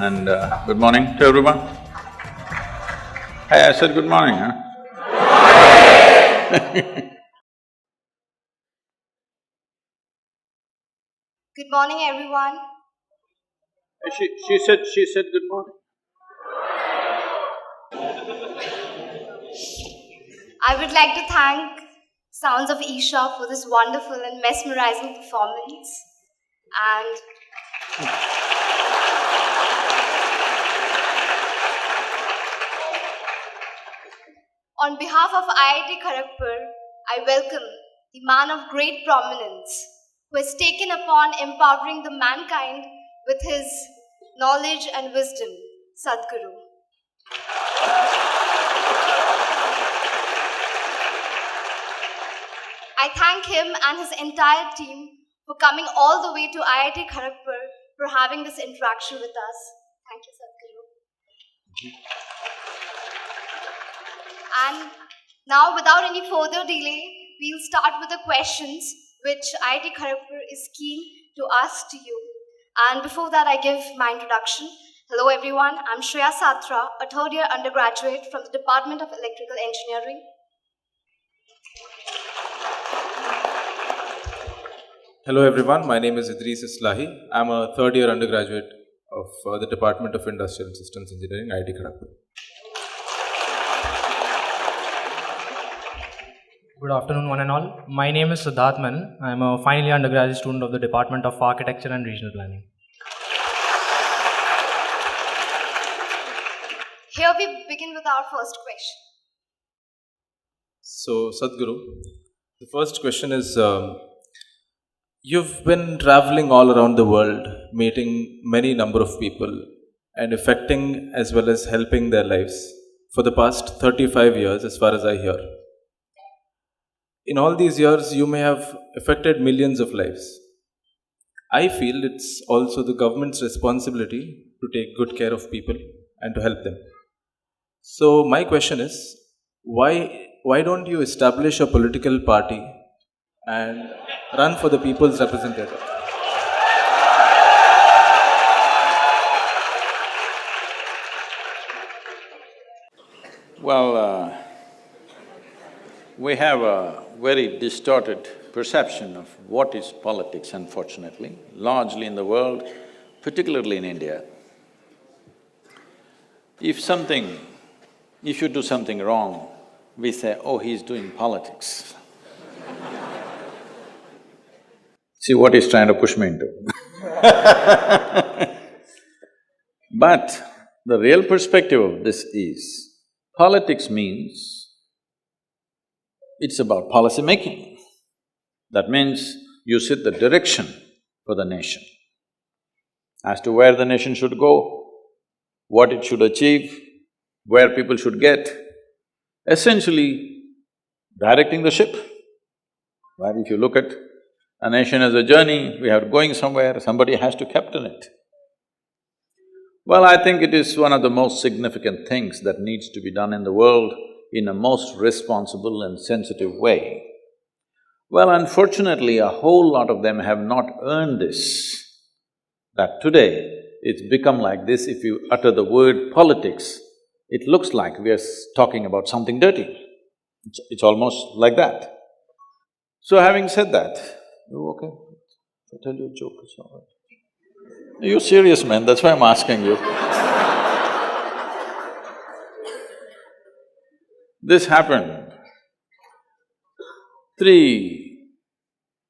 and good morning to everyone. Hey, I said good morning, huh? Good morning, everyone. She said good morning. I would like to thank Sounds of Isha for this wonderful and mesmerizing performance. And on behalf of IIT Kharagpur, I welcome the man of great prominence who has taken upon empowering the mankind with his knowledge and wisdom, Sadhguru. I thank him and his entire team for coming all the way to IIT Kharagpur for having this interaction with us. Thank you, Sadhguru. And now, without any further delay, we'll start with the questions which IIT Kharagpur is keen to ask to you. And before that, I give my introduction. Hello, everyone. I'm Shreya Satra, a third-year undergraduate from the Department of Electrical Engineering. Hello everyone, my name is Idris Islahi. I'm a third-year undergraduate of the Department of Industrial and Systems Engineering, IIT Kharagpur. Good afternoon, one and all. My name is Siddharth Menon. I'm a final year undergraduate student of the Department of Architecture and Regional Planning. Here we begin with our first question. So, Sadhguru, the first question is, you've been traveling all around the world, meeting many number of people and affecting as well as helping their lives for the past 35 years as far as I hear. In all these years, you may have affected millions of lives. I feel it's also the government's responsibility to take good care of people and to help them. So my question is, why don't you establish a political party and run for the people's representative? Well, we have a very distorted perception of what is politics, unfortunately, largely in the world, particularly in India. If you do something wrong, we say, oh, he's doing politics. See what he's trying to push me into. But the real perspective of this is, politics means it's about policy making. That means you set the direction for the nation as to where the nation should go, what it should achieve, where people should get, essentially directing the ship. Well, if you look at a nation as a journey, we are going somewhere, somebody has to captain it. Well, I think it is one of the most significant things that needs to be done in the world in a most responsible and sensitive way. Well, unfortunately, a whole lot of them have not earned this. That today, it's become like this, if you utter the word politics, it looks like we are talking about something dirty. It's almost like that. So having said that, you okay? If I tell you a joke, it's all right. You're serious, man, that's why I'm asking you. This happened. 3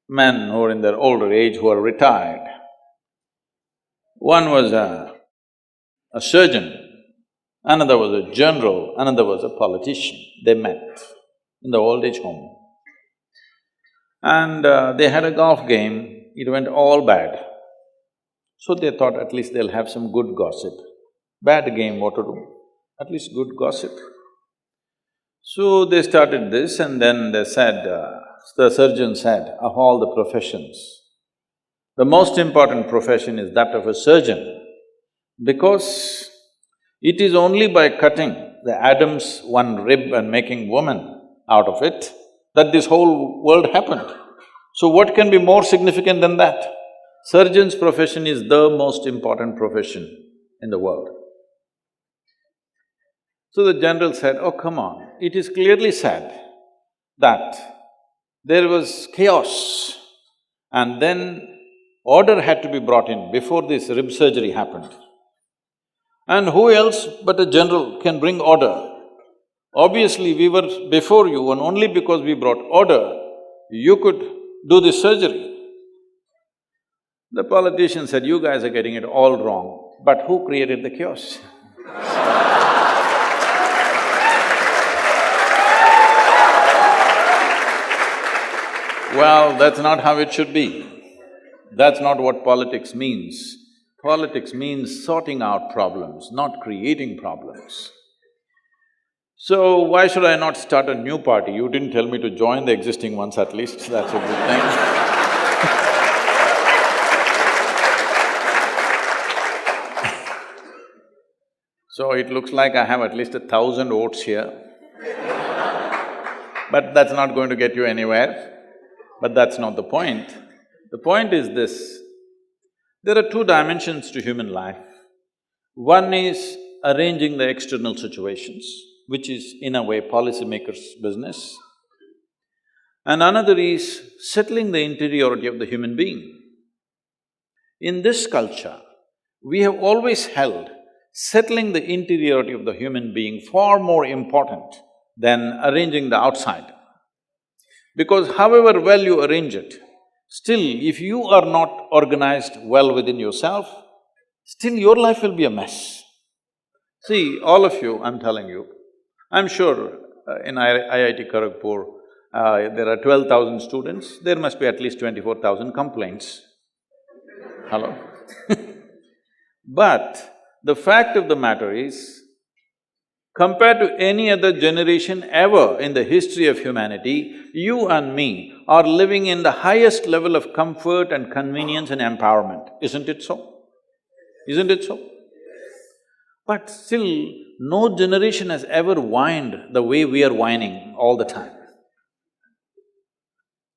men who are in their older age who are retired. One was a surgeon, another was a general, another was a politician. They met in the old age home. And they had a golf game, it went all bad. So they thought at least they'll have some good gossip. Bad game, what to do? At least good gossip. So they started this and then they said, the surgeon said, of all the professions, the most important profession is that of a surgeon, because it is only by cutting the Adam's one rib and making woman out of it that this whole world happened. So what can be more significant than that? Surgeon's profession is the most important profession in the world. So the general said, oh, come on, it is clearly said that there was chaos and then order had to be brought in before this rib surgery happened. And who else but a general can bring order? Obviously, we were before you and only because we brought order, you could do this surgery. The politician said, you guys are getting it all wrong, but who created the chaos? Well, that's not how it should be. That's not what politics means. Politics means sorting out problems, not creating problems. So, why should I not start a new party? You didn't tell me to join the existing ones at least, that's a good thing. So, it looks like I have at least 1,000 votes here. But that's not going to get you anywhere. But that's not the point. The point is this, there are two dimensions to human life. One is arranging the external situations, which is in a way policymakers' business. And another is settling the interiority of the human being. In this culture, we have always held settling the interiority of the human being far more important than arranging the outside. Because however well you arrange it, still if you are not organized well within yourself, still your life will be a mess. See, all of you, I'm telling you, I'm sure in IIT Kharagpur, there are 12,000 students, there must be at least 24,000 complaints. Hello? But the fact of the matter is, compared to any other generation ever in the history of humanity, you and me are living in the highest level of comfort and convenience and empowerment, isn't it so? Isn't it so? But still, no generation has ever whined the way we are whining all the time.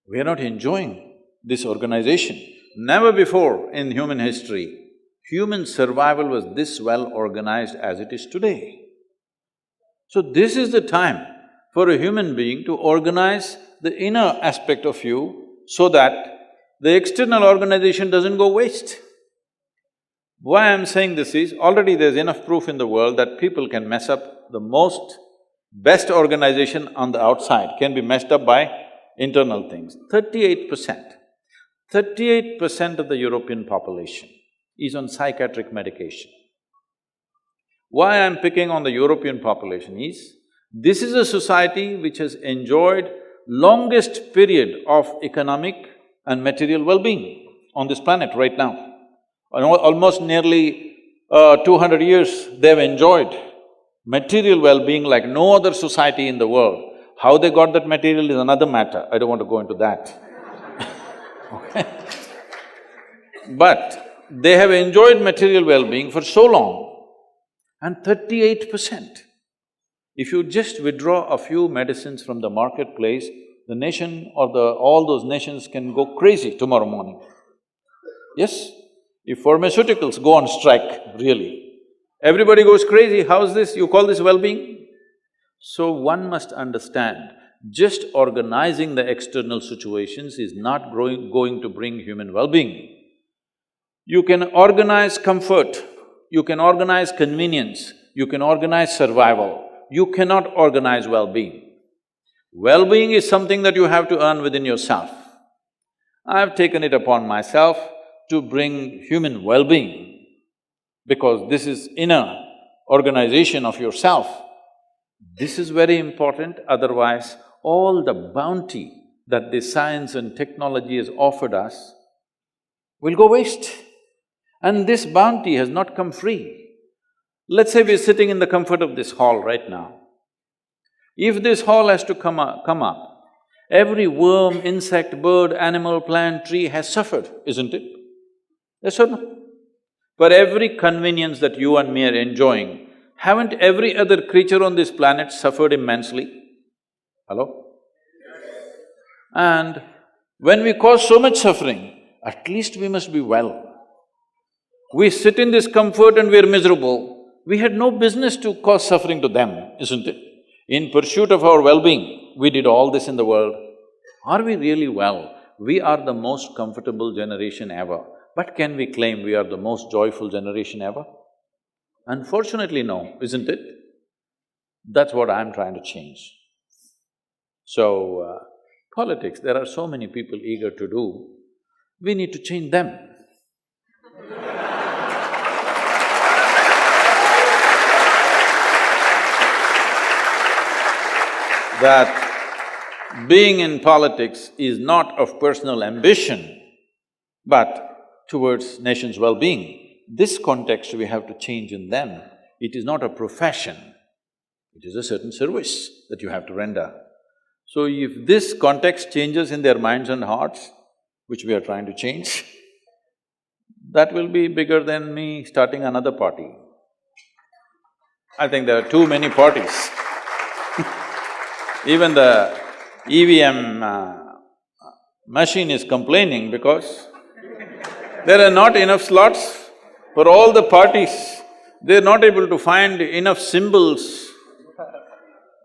We are not enjoying this organization. Never before in human history, human survival was this well organized as it is today. So this is the time for a human being to organize the inner aspect of you so that the external organization doesn't go waste. Why I'm saying this is, already there's enough proof in the world that people can mess up the most best organization on the outside, can be messed up by internal things. 38% of the European population is on psychiatric medication. Why I'm picking on the European population is, this is a society which has enjoyed longest period of economic and material well-being on this planet right now. Almost nearly 200 years they've enjoyed material well-being like no other society in the world. How they got that material is another matter, I don't want to go into that. Okay? But they have enjoyed material well-being for so long, and 38%. If you just withdraw a few medicines from the marketplace, the nation or all those nations can go crazy tomorrow morning. Yes? If pharmaceuticals go on strike, really, everybody goes crazy, how's this? You call this well-being? So one must understand, just organizing the external situations is not going to bring human well-being. You can organize comfort, you can organize convenience, you can organize survival, you cannot organize well-being. Well-being is something that you have to earn within yourself. I've taken it upon myself to bring human well-being because this is inner organization of yourself. This is very important, otherwise all the bounty that the science and technology has offered us will go waste. And this bounty has not come free. Let's say we're sitting in the comfort of this hall right now. If this hall has to come up, every worm, insect, bird, animal, plant, tree has suffered, isn't it? Yes or no? For every convenience that you and me are enjoying, haven't every other creature on this planet suffered immensely? Hello? And when we cause so much suffering, at least we must be well. We sit in this comfort and we're miserable. We had no business to cause suffering to them, isn't it? In pursuit of our well-being, we did all this in the world. Are we really well? We are the most comfortable generation ever. But can we claim we are the most joyful generation ever? Unfortunately, no, isn't it? That's what I'm trying to change. So, politics, there are so many people eager to do, we need to change them. That being in politics is not of personal ambition, but towards nation's well-being. This context we have to change in them. It is not a profession, it is a certain service that you have to render. So if this context changes in their minds and hearts, which we are trying to change, that will be bigger than me starting another party. I think there are too many parties. Even the EVM machine is complaining because there are not enough slots for all the parties. They're not able to find enough symbols.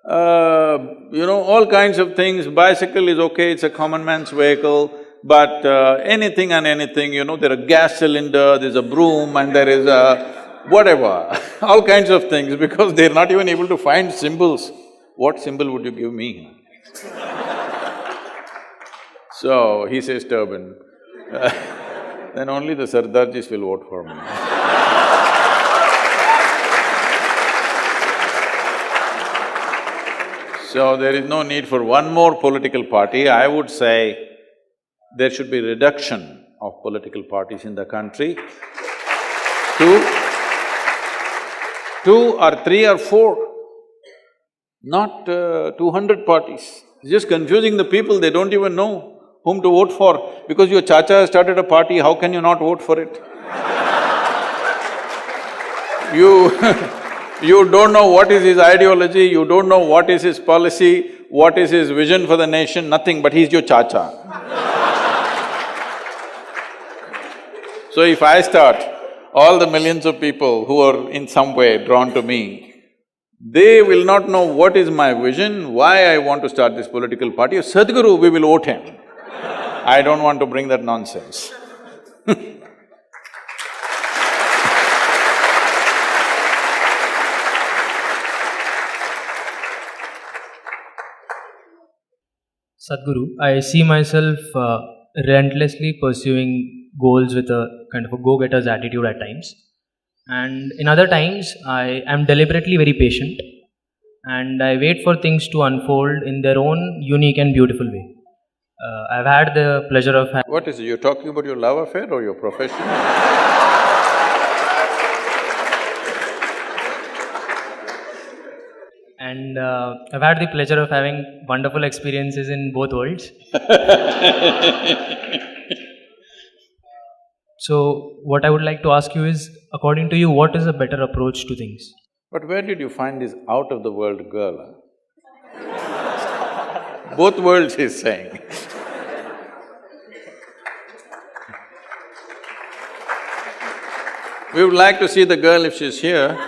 All kinds of things. Bicycle is okay, it's a common man's vehicle, but anything and anything, there are gas cylinder, there's a broom and there is a whatever, all kinds of things, because they're not even able to find symbols. What symbol would you give me? So, he says turban. Then only the Sardarjis will vote for me. So, there is no need for one more political party. I would say there should be reduction of political parties in the country. Two or three or four, not 200 parties. It's just confusing the people, they don't even know whom to vote for. Because your chacha has started a party, how can you not vote for it? You don't know what is his ideology, you don't know what is his policy, what is his vision for the nation, nothing, but he's your chacha. So if I start, all the millions of people who are in some way drawn to me, they will not know what is my vision, why I want to start this political party. Sadhguru, we will vote him. I don't want to bring that nonsense. Sadhguru, I see myself relentlessly pursuing goals with a kind of a go-getter's attitude at times. And in other times, I am deliberately very patient and I wait for things to unfold in their own unique and beautiful way. I've had the pleasure of… What is it, you're talking about your love affair or your profession? And I've had the pleasure of having wonderful experiences in both worlds. So, what I would like to ask you is, according to you, what is a better approach to things? But where did you find this out-of-the-world girl? Both worlds, he's saying. We would like to see the girl if she's here.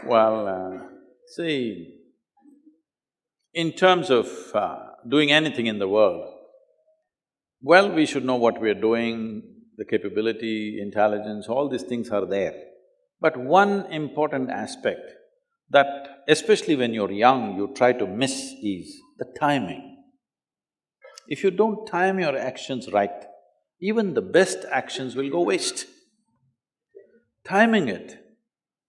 Well, see, in terms of doing anything in the world, well, we should know what we are doing, the capability, intelligence, all these things are there. But one important aspect that especially when you're young, you try to miss is the timing. If you don't time your actions right, even the best actions will go waste. Timing it.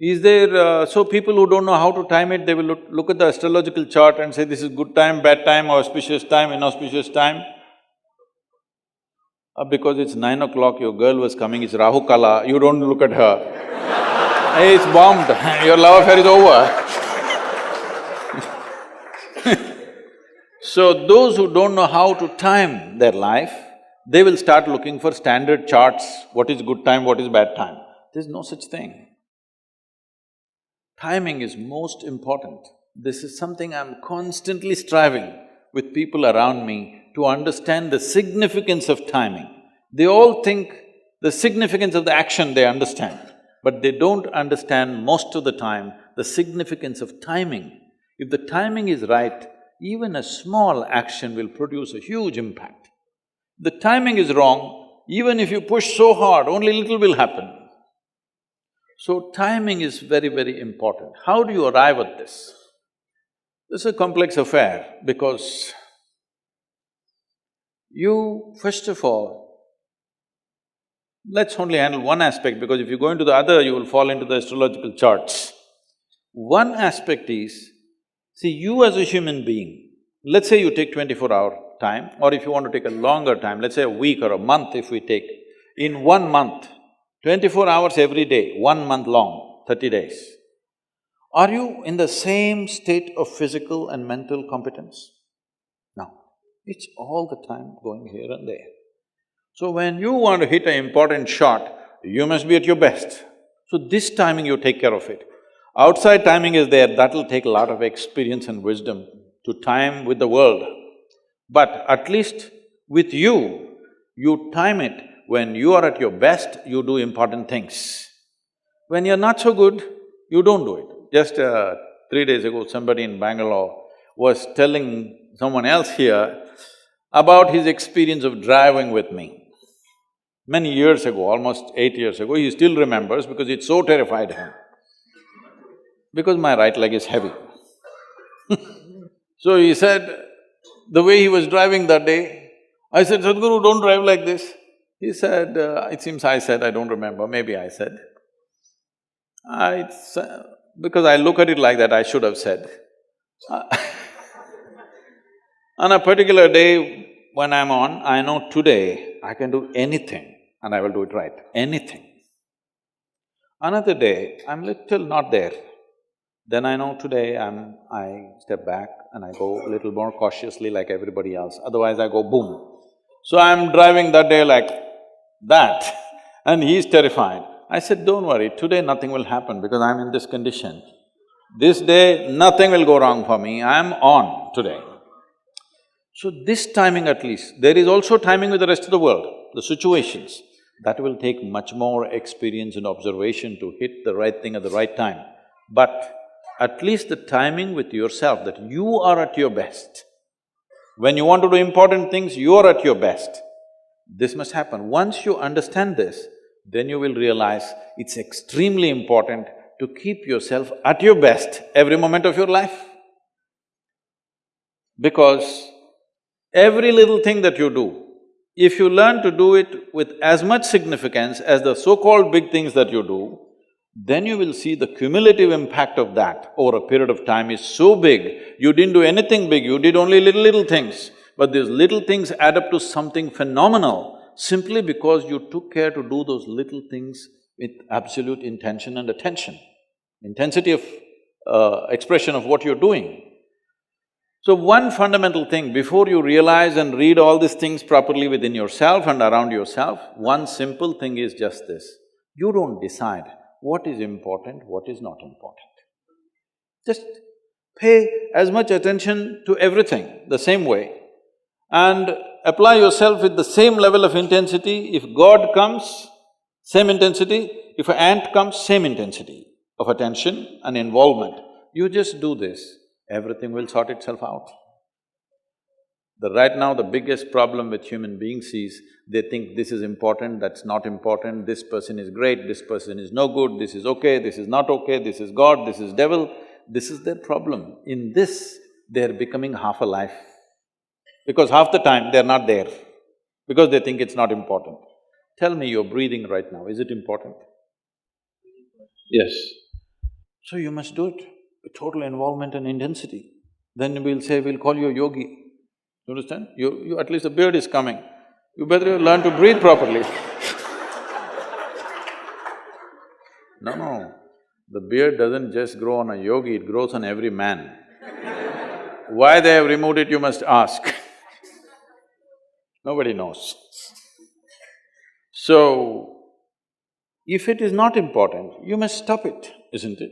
Is there… so people who don't know how to time it, they will look at the astrological chart and say this is good time, bad time, auspicious time, inauspicious time. Because it's 9 o'clock, your girl was coming, it's Rahu Kala, you don't look at her. Hey, it's bombed, your love affair is over. So those who don't know how to time their life, they will start looking for standard charts, what is good time, what is bad time. There's no such thing. Timing is most important. This is something I'm constantly striving with people around me to understand the significance of timing. They all think the significance of the action they understand, but they don't understand most of the time the significance of timing. If the timing is right, even a small action will produce a huge impact. The timing is wrong, even if you push so hard, only little will happen. So timing is very, very important. How do you arrive at this? This is a complex affair because you, first of all, let's only handle one aspect because if you go into the other, you will fall into the astrological charts. One aspect is, see, you as a human being, let's say you take 24-hour time, or if you want to take a longer time, let's say a week or a month if we take, in 1 month, 24 hours every day, 1 month long, 30 days. Are you in the same state of physical and mental competence? No. It's all the time going here and there. So when you want to hit an important shot, you must be at your best. So this timing you take care of it. Outside timing is there, that'll take a lot of experience and wisdom to time with the world. But at least with you, you time it. When you are at your best, you do important things. When you're not so good, you don't do it. Just 3 days ago, somebody in Bangalore was telling someone else here about his experience of driving with me. Many years ago, almost 8 years ago, he still remembers because it so terrified him. Because my right leg is heavy. So he said, the way he was driving that day, I said, Sadhguru, don't drive like this. He said, it seems I said, I don't remember, maybe I said. Because I look at it like that, I should have said. On a particular day when I'm on, I know today I can do anything and I will do it right, anything. Another day, I'm little not there. Then I know today I step back and I go a little more cautiously like everybody else, otherwise I go boom. So I'm driving that day like that and he's terrified. I said, don't worry, today nothing will happen because I'm in this condition. This day, nothing will go wrong for me, I'm on today. So this timing at least, there is also timing with the rest of the world, the situations. That will take much more experience and observation to hit the right thing at the right time. But at least the timing with yourself, that you are at your best. When you want to do important things, you are at your best. This must happen. Once you understand this, then you will realize it's extremely important to keep yourself at your best every moment of your life. Because every little thing that you do, if you learn to do it with as much significance as the so-called big things that you do, then you will see the cumulative impact of that over a period of time is so big, you didn't do anything big, you did only little things. But these little things add up to something phenomenal simply because you took care to do those little things with absolute intention and attention, intensity of expression of what you're doing. So one fundamental thing, before you realize and read all these things properly within yourself and around yourself, one simple thing is just this: you don't decide what is important, what is not important. Just pay as much attention to everything the same way and apply yourself with the same level of intensity. If God comes, same intensity. If an ant comes, same intensity of attention and involvement. You just do this, everything will sort itself out. Right now, the biggest problem with human beings is they think this is important, that's not important, this person is great, this person is no good, this is okay, this is not okay, this is God, this is devil. This is their problem. In this, they're becoming half alive. Because half the time they're not there, because they think it's not important. Tell me, you're breathing right now, is it important? Yes. So you must do it with total involvement and intensity. Then we'll say, we'll call you a yogi. You understand? You at least the beard is coming. You better learn to breathe properly. No, the beard doesn't just grow on a yogi, it grows on every man. Why they have removed it, you must ask. Nobody knows. So, if it is not important, you must stop it, isn't it?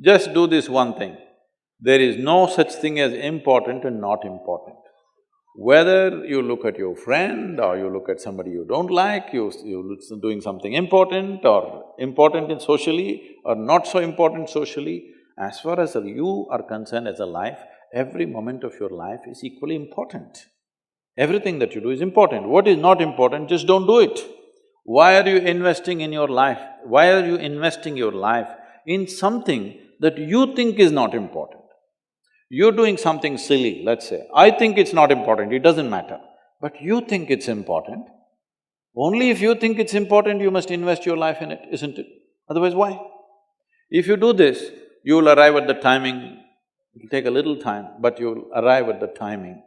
Just do this one thing. There is no such thing as important and not important. Whether you look at your friend or you look at somebody you don't like, you're doing something important or important in socially or not so important socially, as far as you are concerned as a life, every moment of your life is equally important. Everything that you do is important. What is not important, just don't do it. Why are you investing in your life? Why are you investing your life in something that you think is not important? You're doing something silly, let's say. I think it's not important, it doesn't matter. But you think it's important. Only if you think it's important, you must invest your life in it, isn't it? Otherwise, why? If you do this, you'll arrive at the timing, it'll take a little time, but you'll arrive at the timing,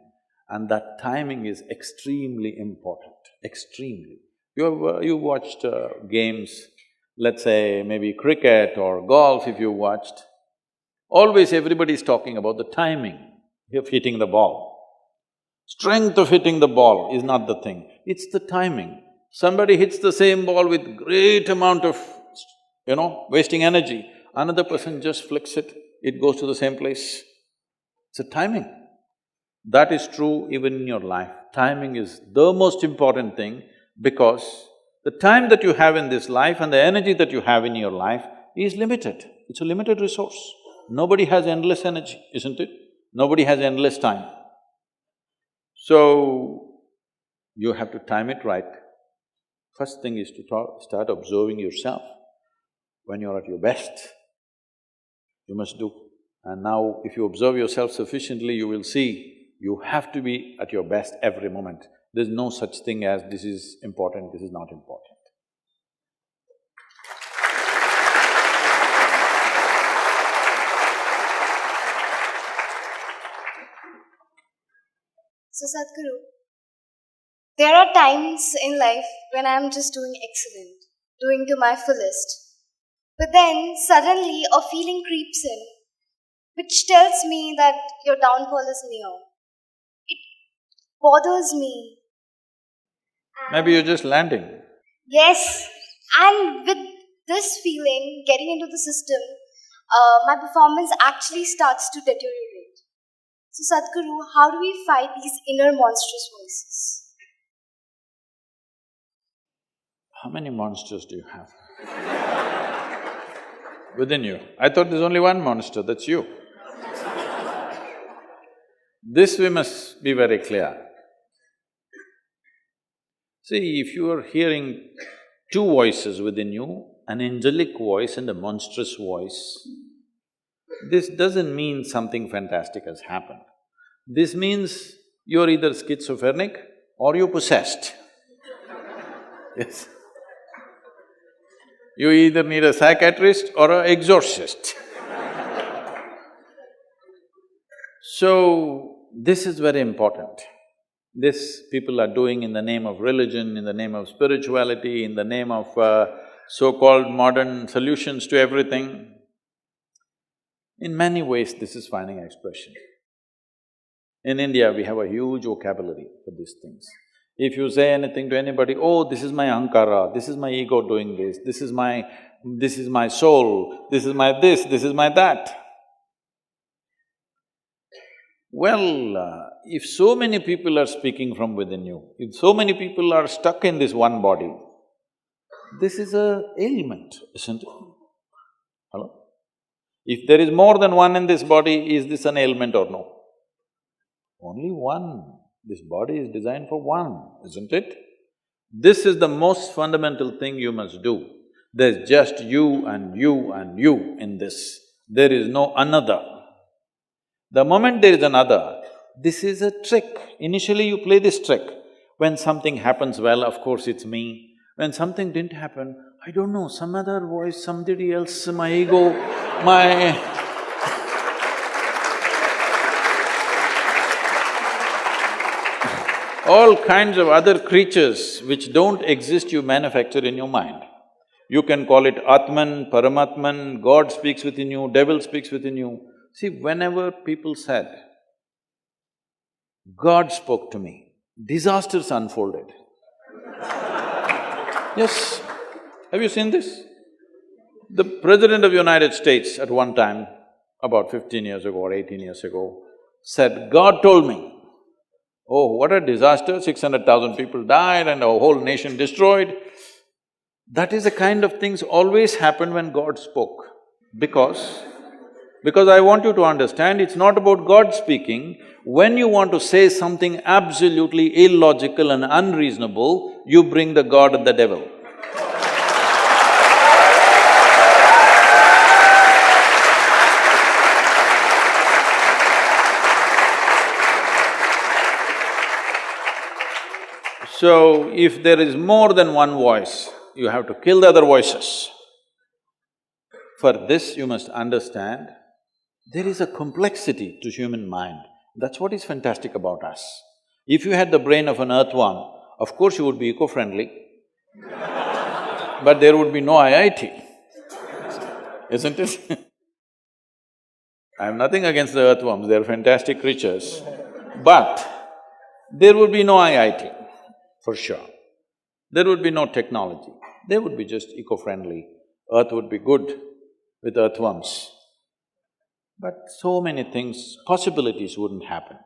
and that timing is extremely important, extremely. You've watched games, let's say maybe cricket or golf if you watched. Always everybody is talking about the timing of hitting the ball. Strength of hitting the ball is not the thing, it's the timing. Somebody hits the same ball with great amount of, wasting energy. Another person just flicks it, it goes to the same place. It's a timing. That is true even in your life. Timing is the most important thing because the time that you have in this life and the energy that you have in your life is limited. It's a limited resource. Nobody has endless energy, isn't it? Nobody has endless time. So, you have to time it right. First thing is to start observing yourself. When you're at your best, you must do. And now, if you observe yourself sufficiently, you will see you have to be at your best every moment. There's no such thing as this is important, this is not important. So Sadhguru, there are times in life when I'm just doing excellent, doing to my fullest. But then suddenly a feeling creeps in, which tells me that your downfall is near. It bothers me. Maybe you're just landing. Yes, and with this feeling getting into the system, my performance actually starts to deteriorate. So Sadhguru, how do we fight these inner monstrous voices? How many monsters do you have within you? I thought there's only one monster, that's you. This we must be very clear. See, if you are hearing two voices within you, an angelic voice and a monstrous voice, this doesn't mean something fantastic has happened. This means you're either schizophrenic or you're possessed. Yes. You either need a psychiatrist or an exorcist. So, this is very important. This people are doing in the name of religion, in the name of spirituality, in the name of so-called modern solutions to everything. In many ways, this is finding expression. In India, we have a huge vocabulary for these things. If you say anything to anybody, oh, this is my ahankara, this is my ego doing this is my soul, this is my this is my that. Well, if so many people are speaking from within you, if so many people are stuck in this one body, this is a ailment, isn't it? Hello? If there is more than one in this body, is this an ailment or no? Only one. This body is designed for one, isn't it? This is the most fundamental thing you must do. There's just you and you and you in this. There is no another. The moment there is another, this is a trick. Initially you play this trick. When something happens well, of course it's me. When something didn't happen, I don't know, some other voice, somebody else, my ego, my… all kinds of other creatures which don't exist you manufacture in your mind. You can call it Atman, Paramatman, God speaks within you, devil speaks within you. See, whenever people said, God spoke to me, disasters unfolded. Yes, have you seen this? The President of the United States at one time, about 15 years ago or 18 years ago, said, God told me, oh, what a disaster, 600,000 people died and a whole nation destroyed. That is the kind of things always happen when God spoke. Because I want you to understand, it's not about God speaking. When you want to say something absolutely illogical and unreasonable, you bring the God and the devil. So, if there is more than one voice, you have to kill the other voices. For this, you must understand, there is a complexity to human mind. That's what is fantastic about us. If you had the brain of an earthworm, of course you would be eco-friendly, but there would be no IIT, isn't it? I have nothing against the earthworms, they're fantastic creatures, but there would be no IIT, for sure. There would be no technology, they would be just eco-friendly, earth would be good with earthworms. But so many things, possibilities wouldn't happen.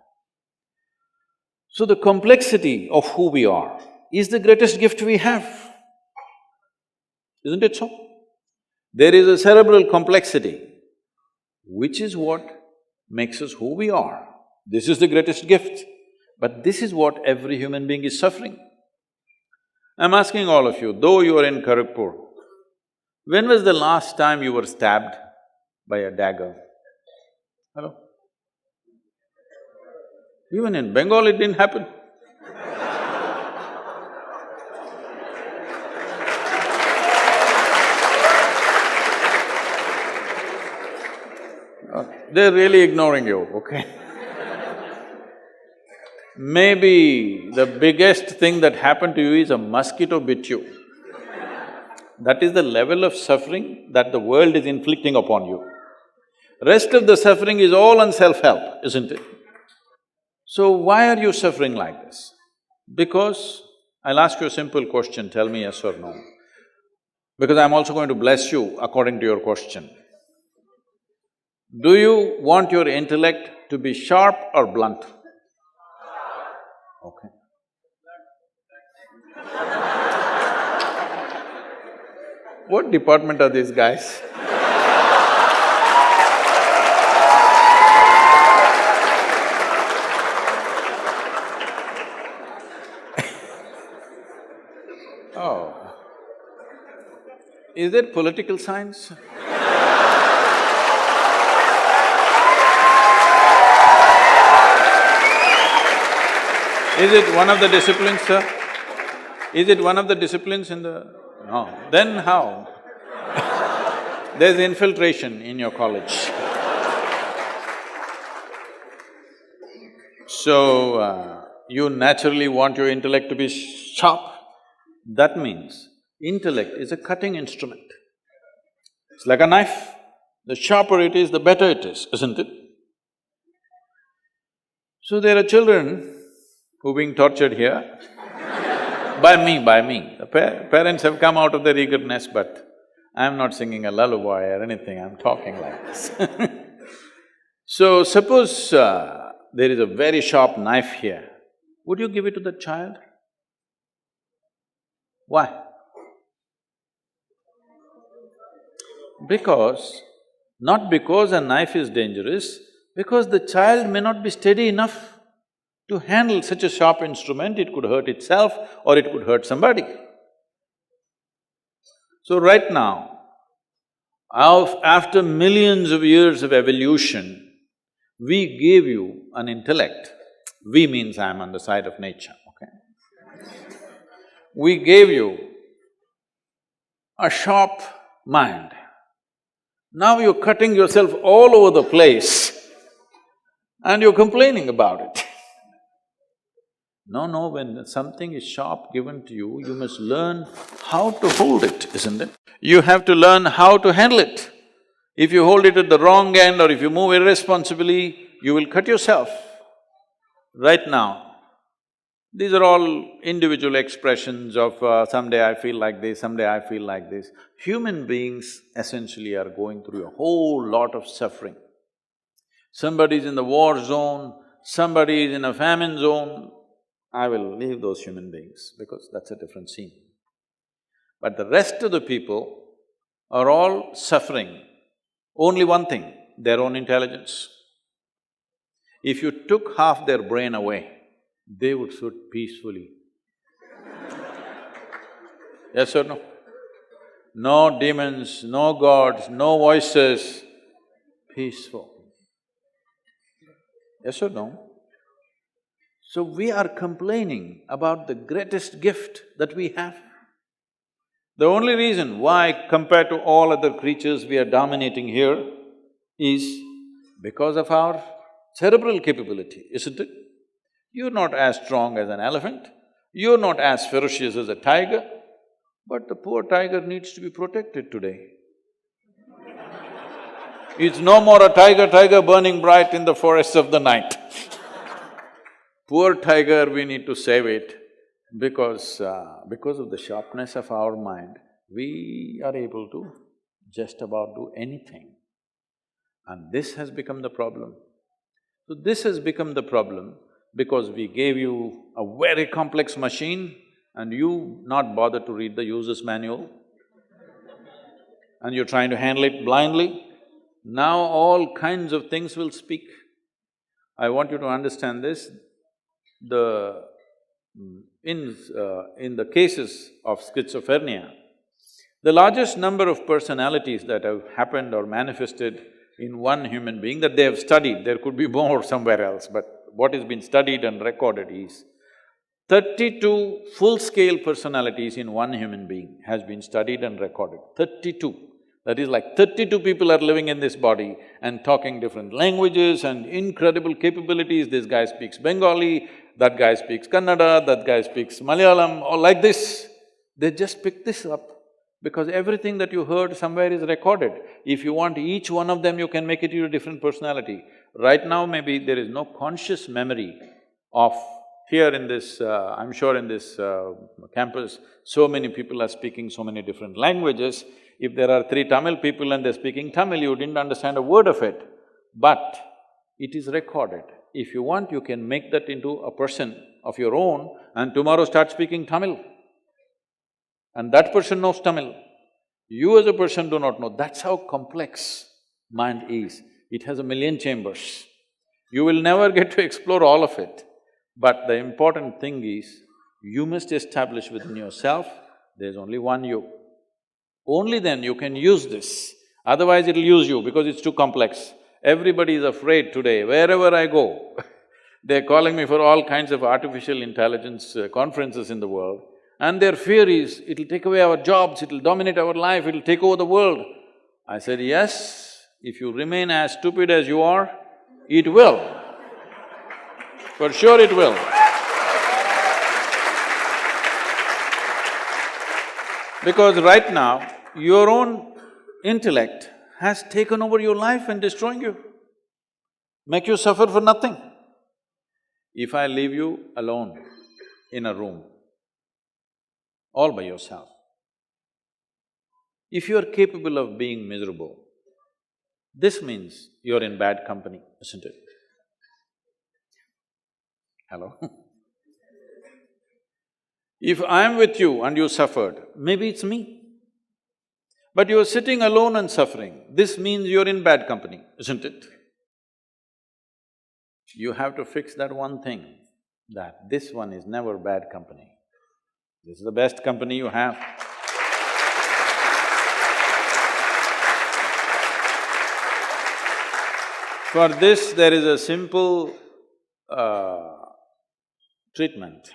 So the complexity of who we are is the greatest gift we have, isn't it so? There is a cerebral complexity, which is what makes us who we are. This is the greatest gift. But this is what every human being is suffering. I'm asking all of you, though you are in Kharagpur, when was the last time you were stabbed by a dagger? Hello? Even in Bengal it didn't happen. They're really ignoring you, okay? Maybe the biggest thing that happened to you is a mosquito bit you. That is the level of suffering that the world is inflicting upon you. Rest of the suffering is all on self-help, isn't it? So why are you suffering like this? Because… I'll ask you a simple question, tell me yes or no. Because I'm also going to bless you according to your question. Do you want your intellect to be sharp or blunt? Okay. What department are these guys? Oh. Is it political science? Is it one of the disciplines, sir? Is it one of the disciplines in the… No, then how? There's infiltration in your college. So, you naturally want your intellect to be sharp. That means intellect is a cutting instrument. It's like a knife. The sharper it is, the better it is, isn't it? So there are children who are being tortured here by me. The parents have come out of their eagerness, but I'm not singing a lullaby or anything, I'm talking like this. So suppose there is a very sharp knife here, would you give it to the child? Why? Not because a knife is dangerous, because the child may not be steady enough to handle such a sharp instrument, it could hurt itself or it could hurt somebody. So right now, after millions of years of evolution, we gave you an intellect. We means I'm on the side of nature, okay? We gave you a sharp mind. Now you're cutting yourself all over the place and you're complaining about it. No, when something is sharp given to you, you must learn how to hold it, isn't it? You have to learn how to handle it. If you hold it at the wrong end or if you move irresponsibly, you will cut yourself. Right now, these are all individual expressions of someday I feel like this, someday I feel like this. Human beings essentially are going through a whole lot of suffering. somebody is in the war zone, somebody is in a famine zone, I will leave those human beings because that's a different scene. But the rest of the people are all suffering only one thing, their own intelligence. If you took half their brain away, they would sit peacefully. Yes or no? No demons, no gods, no voices, peaceful. Yes or no? So we are complaining about the greatest gift that we have. The only reason why compared to all other creatures we are dominating here is because of our cerebral capability, isn't it? You're not as strong as an elephant, you're not as ferocious as a tiger, but the poor tiger needs to be protected today. It's no more a tiger burning bright in the forests of the night. Poor tiger, we need to save it because of the sharpness of our mind, we are able to just about do anything. And this has become the problem. So this has become the problem because we gave you a very complex machine and you not bother to read the user's manual and you're trying to handle it blindly. Now all kinds of things will speak. I want you to understand this. In the cases of schizophrenia, the largest number of personalities that have happened or manifested in one human being that they have studied, there could be more somewhere else, but what has been studied and recorded is 32 full-scale personalities in one human being has been studied and recorded, 32. That is like 32 people are living in this body and talking different languages and incredible capabilities. This guy speaks Bengali, that guy speaks Kannada, that guy speaks Malayalam, or like this. They just pick this up because everything that you heard somewhere is recorded. If you want each one of them, you can make it into a different personality. Right now, maybe there is no conscious memory of… Here in this… I'm sure in this campus, so many people are speaking so many different languages. If there are 3 Tamil people and they're speaking Tamil, you didn't understand a word of it, but it is recorded. If you want, you can make that into a person of your own and tomorrow start speaking Tamil. And that person knows Tamil. You as a person do not know. That's how complex mind is. It has a million chambers. You will never get to explore all of it. But the important thing is, you must establish within yourself, there's only one you. Only then you can use this, otherwise it'll use you because it's too complex. Everybody is afraid today, wherever I go they're calling me for all kinds of artificial intelligence conferences in the world, and their fear is, it'll take away our jobs, it'll dominate our life, it'll take over the world. I said, yes, if you remain as stupid as you are, it will. For sure it will. Because right now, your own intellect has taken over your life and destroying you, make you suffer for nothing. If I leave you alone in a room, all by yourself, if you're capable of being miserable, this means you're in bad company, isn't it? Hello? If I'm with you and you suffered, maybe it's me. But you're sitting alone and suffering, this means you're in bad company, isn't it? You have to fix that one thing, that this one is never bad company. This is the best company you have. For this, there is a simple treatment.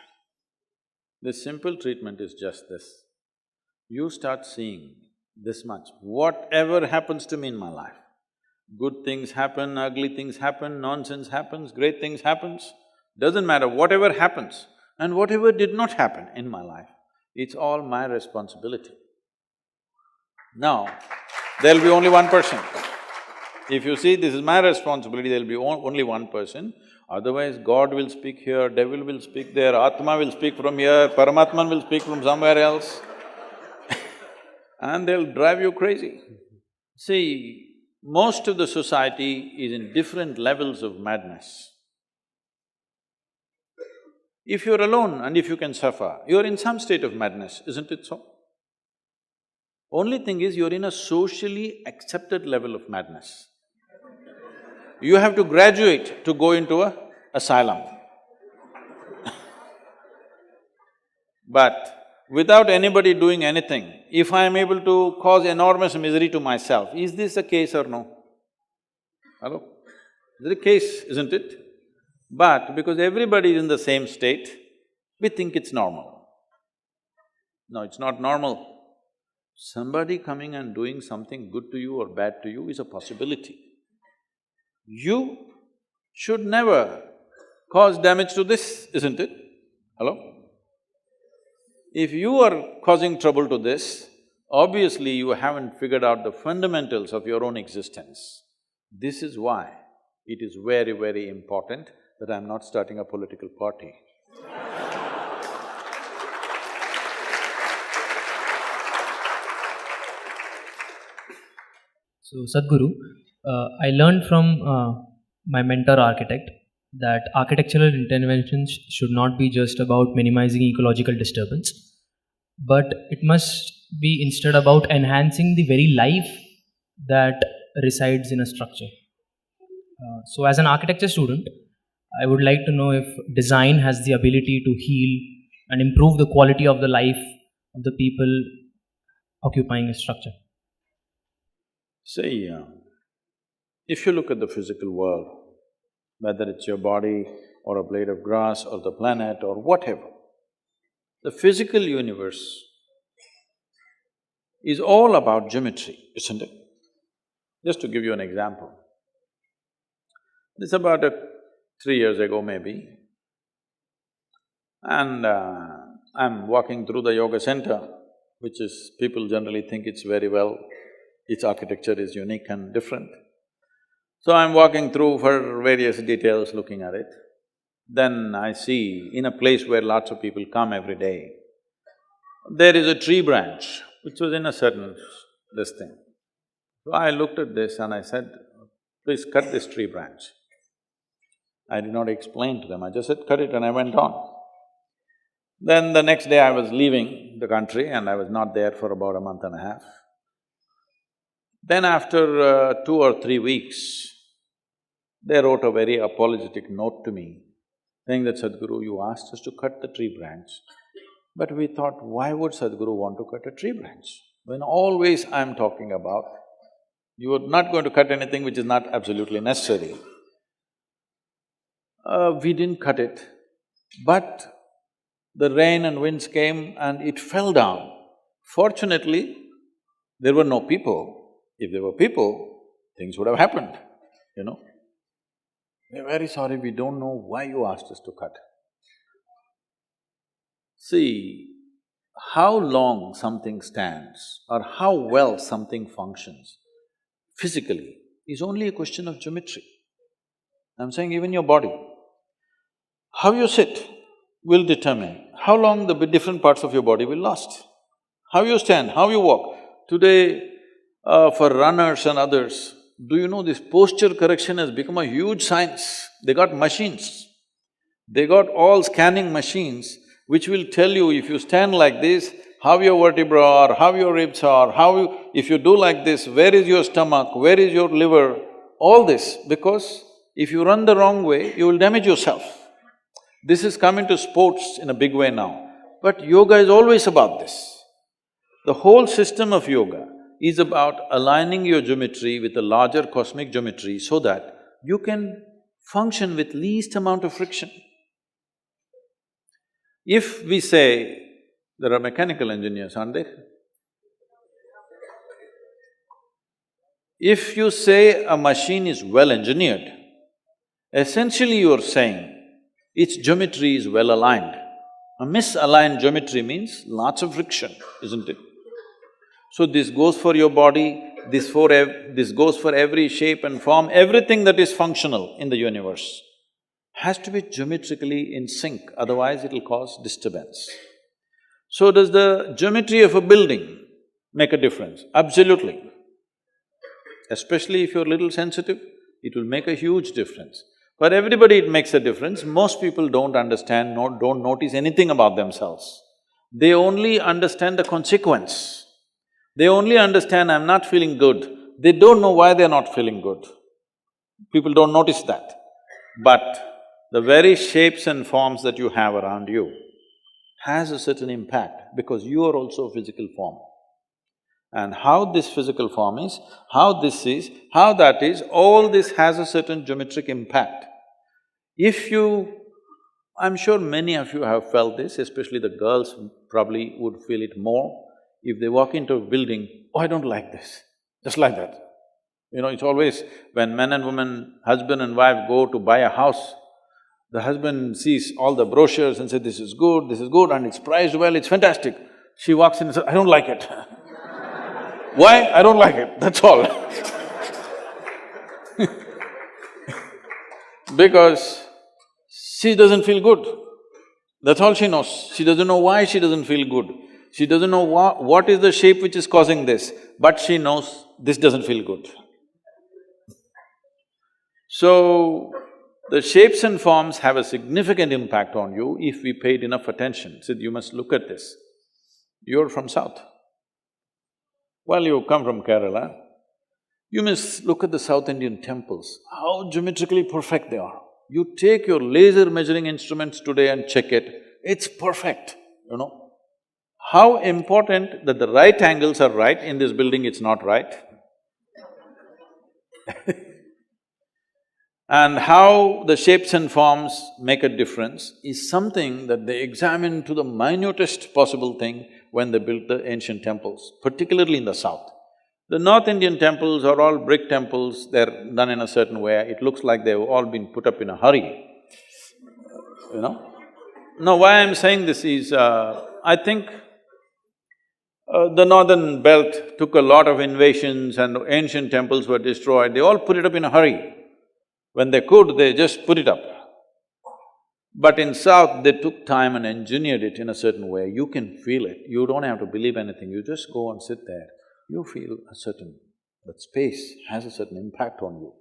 This simple treatment is just this. You start seeing this much, whatever happens to me in my life, good things happen, ugly things happen, nonsense happens, great things happens, doesn't matter, whatever happens and whatever did not happen in my life, it's all my responsibility. Now, there'll be only one person. If you see this is my responsibility, there'll be only one person. Otherwise, God will speak here, devil will speak there, Atma will speak from here, Paramatman will speak from somewhere else and they'll drive you crazy. See, most of the society is in different levels of madness. If you're alone and if you can suffer, you're in some state of madness, isn't it so? Only thing is, you're in a socially accepted level of madness. You have to graduate to go into a asylum. But without anybody doing anything, if I am able to cause enormous misery to myself, is this the case or no? Hello? This is the case, isn't it? But because everybody is in the same state, we think it's normal. No, it's not normal. Somebody coming and doing something good to you or bad to you is a possibility. You should never cause damage to this, isn't it? Hello? If you are causing trouble to this, obviously you haven't figured out the fundamentals of your own existence. This is why it is very, very important that I'm not starting a political party. So, Sadhguru, I learned from my mentor architect that architectural interventions should not be just about minimizing ecological disturbance, but it must be instead about enhancing the very life that resides in a structure. So, as an architecture student, I would like to know if design has the ability to heal and improve the quality of the life of the people occupying a structure. See, if you look at the physical world, whether it's your body or a blade of grass or the planet or whatever, the physical universe is all about geometry, isn't it? Just to give you an example. It's about 3 years ago maybe, and I'm walking through the yoga center, which is… people generally think it's very well, its architecture is unique and different. So I'm walking through for various details, looking at it. Then I see, in a place where lots of people come every day, there is a tree branch which was in a certain this thing. So I looked at this and I said, please cut this tree branch. I did not explain to them, I just said, cut it, and I went on. Then the next day I was leaving the country and I was not there for about a month and a half. Then after 2 or 3 weeks, they wrote a very apologetic note to me, saying that, Sadhguru, you asked us to cut the tree branch, but we thought, why would Sadhguru want to cut a tree branch? When always I'm talking about, you are not going to cut anything which is not absolutely necessary. We didn't cut it, but the rain and winds came and it fell down. Fortunately, there were no people. If there were people, things would have happened, you know. We're very sorry, we don't know why you asked us to cut. See, how long something stands or how well something functions physically is only a question of geometry. I'm saying even your body. How you sit will determine how long the different parts of your body will last. How you stand, how you walk. Today, for runners and others, do you know this posture correction has become a huge science? They got machines. They got all scanning machines which will tell you if you stand like this, how your vertebra are, how your ribs are, if you do like this, where is your stomach, where is your liver, all this, because if you run the wrong way, you will damage yourself. This has come into sports in a big way now, but yoga is always about this. The whole system of yoga is about aligning your geometry with a larger cosmic geometry so that you can function with least amount of friction. If we say, there are mechanical engineers, aren't there? If you say a machine is well engineered, essentially you're saying its geometry is well aligned. A misaligned geometry means lots of friction, isn't it? So this goes for your body, this goes for every shape and form, everything that is functional in the universe has to be geometrically in sync, otherwise it'll cause disturbance. So does the geometry of a building make a difference? Absolutely. especially if you're a little sensitive, it will make a huge difference. For everybody it makes a difference. Most people don't understand, don't notice anything about themselves. They only understand the consequence. They only understand, I'm not feeling good. They don't know why they're not feeling good. People don't notice that. But the very shapes and forms that you have around you has a certain impact because you are also a physical form. And how this physical form is, how this is, how that is, all this has a certain geometric impact. If you… I'm sure many of you have felt this, especially the girls probably would feel it more. If they walk into a building, oh, I don't like this, just like that. It's always when men and women, husband and wife go to buy a house, the husband sees all the brochures and says, this is good, and it's priced well, it's fantastic. She walks in and says, I don't like it. Why? I don't like it, that's all. Because she doesn't feel good. That's all she knows. She doesn't know why she doesn't feel good. She doesn't know what is the shape which is causing this, but she knows this doesn't feel good. So, the shapes and forms have a significant impact on you if we paid enough attention. So, you must look at this. You're from South. Well, you come from Kerala, you must look at the South Indian temples, how geometrically perfect they are. You take your laser measuring instruments today and check it, it's perfect, How important that the right angles are right, in this building it's not right. And how the shapes and forms make a difference is something that they examined to the minutest possible thing when they built the ancient temples, particularly in the south. The North Indian temples are all brick temples, they're done in a certain way, it looks like they've all been put up in a hurry, Now, why I'm saying this is, I think the northern belt took a lot of invasions and ancient temples were destroyed, they all put it up in a hurry. When they could, they just put it up. But in South, they took time and engineered it in a certain way, you can feel it, you don't have to believe anything, you just go and sit there, you feel a certain… that space has a certain impact on you.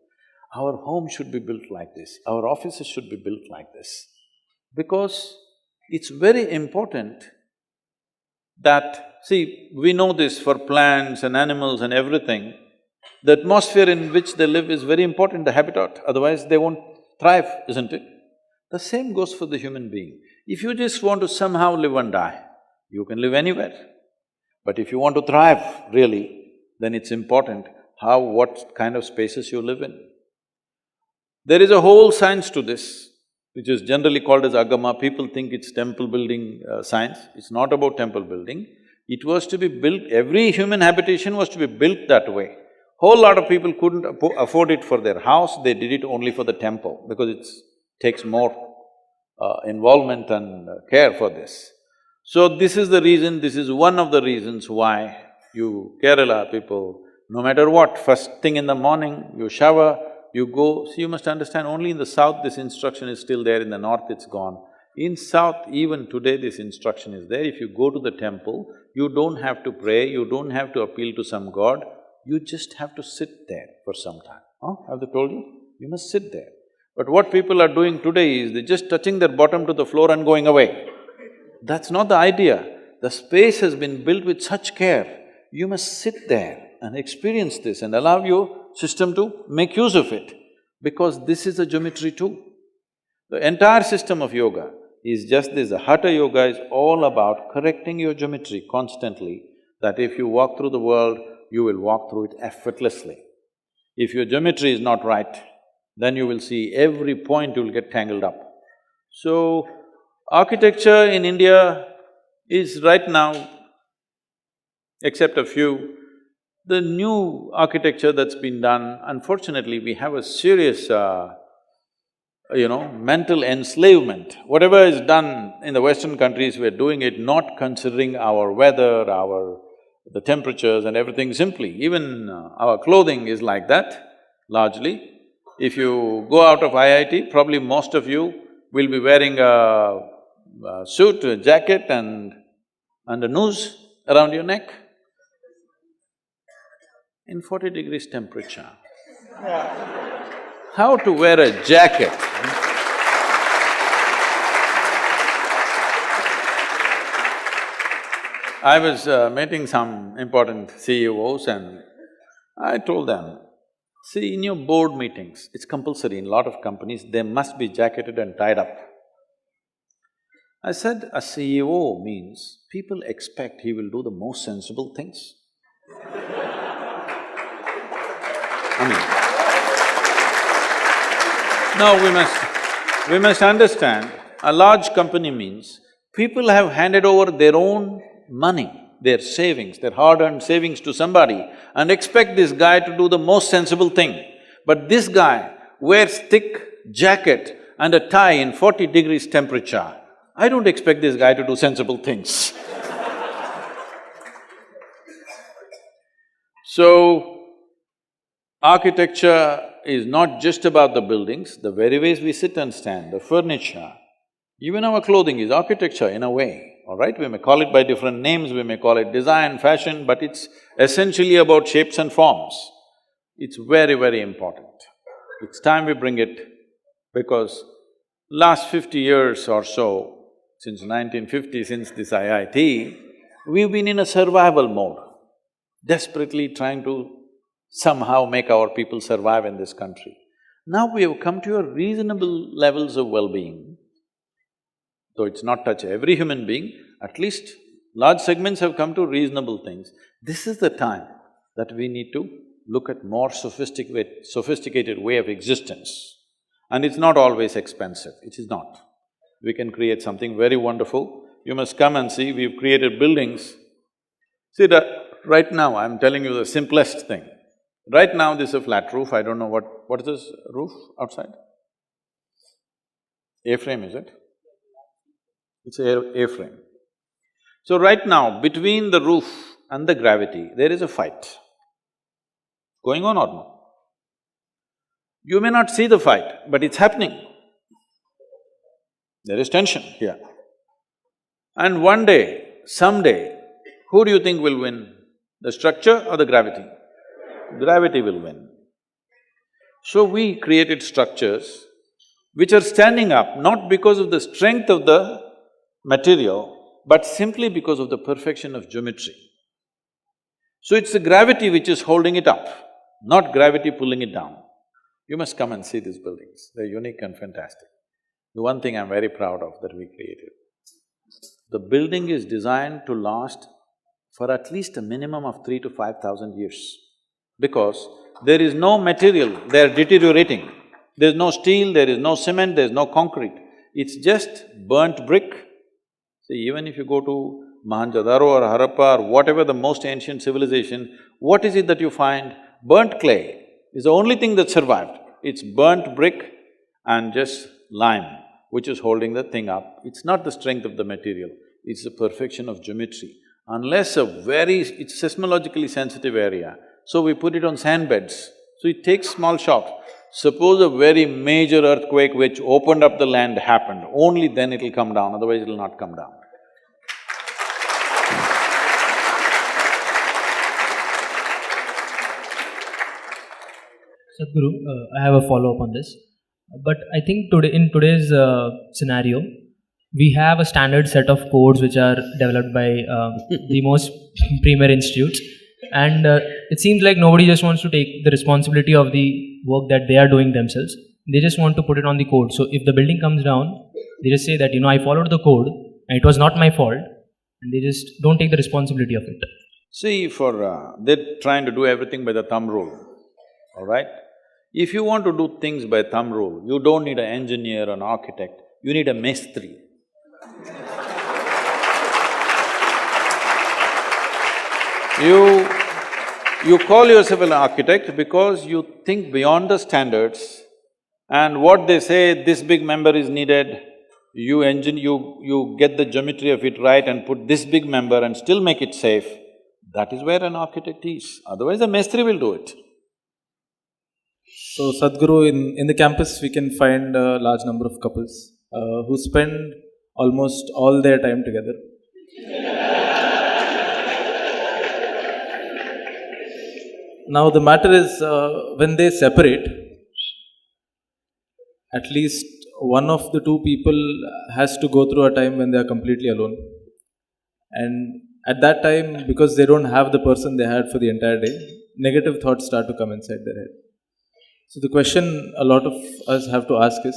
Our home should be built like this, our offices should be built like this. Because it's very important that… see, we know this for plants and animals and everything, the atmosphere in which they live is very important, the habitat, otherwise they won't thrive, isn't it? The same goes for the human being. If you just want to somehow live and die, you can live anywhere. But if you want to thrive, really, then it's important what kind of spaces you live in. There is a whole science to this, which is generally called as agama. People think it's temple building science. It's not about temple building. It was to be built… every human habitation was to be built that way. Whole lot of people couldn't afford it for their house, they did it only for the temple because it takes more involvement and care for this. So this is the reason, this is one of the reasons why you Kerala people, no matter what, first thing in the morning, you shower, you go… so you must understand, only in the south this instruction is still there, in the north it's gone. In south, even today this instruction is there, if you go to the temple, you don't have to pray, you don't have to appeal to some god, you just have to sit there for some time. Have they told you? You must sit there. But what people are doing today is they're just touching their bottom to the floor and going away. That's not the idea. The space has been built with such care, you must sit there and experience this and allow your system to make use of it, because this is a geometry too. The entire system of yoga is just this. The Hatha Yoga is all about correcting your geometry constantly, that if you walk through the world, you will walk through it effortlessly. If your geometry is not right, then you will see every point you will get tangled up. So, architecture in India is right now, except a few, the new architecture that's been done, unfortunately we have a serious mental enslavement. Whatever is done in the Western countries, we're doing it not considering our weather, the temperatures and everything simply. Even our clothing is like that, largely. If you go out of IIT, probably most of you will be wearing a suit, a jacket and a noose around your neck. in 40 degrees temperature. How to wear a jacket? I was meeting some important CEOs and I told them, see, in your board meetings, it's compulsory in a lot of companies, they must be jacketed and tied up. I said, a CEO means people expect he will do the most sensible things. I mean, now we must understand, a large company means people have handed over their own money, their savings, their hard-earned savings to somebody and expect this guy to do the most sensible thing. But this guy wears thick jacket and a tie in 40 degrees temperature. I don't expect this guy to do sensible things. So, architecture is not just about the buildings, the very ways we sit and stand, the furniture, even our clothing is architecture in a way, all right? We may call it by different names, we may call it design, fashion, but it's essentially about shapes and forms. It's very, very important. It's time we bring it because last 50 years or so, since 1950, since this IIT, we've been in a survival mode, desperately trying to somehow make our people survive in this country. Now we have come to a reasonable levels of well-being, though it's not touch every human being, at least large segments have come to reasonable things. This is the time that we need to look at more sophisticated way of existence. And it's not always expensive, it is not. We can create something very wonderful. You must come and see, we've created buildings. See that right now, I'm telling you the simplest thing. Right now, this is a flat roof, I don't know what is this roof outside? A-frame, is it? It's A-frame. So right now, between the roof and the gravity, there is a fight. Going on or not? You may not see the fight, but it's happening. There is tension here. And one day, someday, who do you think will win? The structure or the gravity? Gravity will win. So we created structures which are standing up not because of the strength of the material, but simply because of the perfection of geometry. So it's the gravity which is holding it up, not gravity pulling it down. You must come and see these buildings, they're unique and fantastic. The one thing I'm very proud of that we created, the building is designed to last for at least a minimum of 3,000 to 5,000 years. Because there is no material, they're deteriorating. There's no steel, there is no cement, there's no concrete. It's just burnt brick. See, even if you go to Mohenjo-daro or Harappa or whatever the most ancient civilization, what is it that you find? Burnt clay is the only thing that survived. It's burnt brick and just lime, which is holding the thing up. It's not the strength of the material, it's the perfection of geometry. Unless it's seismologically sensitive area, so we put it on sand beds. So it takes small shocks. Suppose a very major earthquake which opened up the land happened, only then it'll come down, otherwise it'll not come down. Sadhguru, I have a follow-up on this. But I think in today's scenario, we have a standard set of codes which are developed by the most premier institutes, and it seems like nobody just wants to take the responsibility of the work that they are doing themselves. They just want to put it on the code. So if the building comes down, they just say that, I followed the code and it was not my fault, and they just don't take the responsibility of it. See, they're trying to do everything by the thumb rule, all right? If you want to do things by thumb rule, you don't need an engineer or an architect, you need a mestri. You call yourself an architect because you think beyond the standards, and what they say, this big member is needed, you get the geometry of it right and put this big member and still make it safe. That is where an architect is, otherwise a mestri will do it. So Sadhguru, in the campus we can find a large number of couples who spend almost all their time together. Now the matter is, when they separate, at least one of the two people has to go through a time when they are completely alone. And at that time, because they don't have the person they had for the entire day, negative thoughts start to come inside their head. So the question a lot of us have to ask is,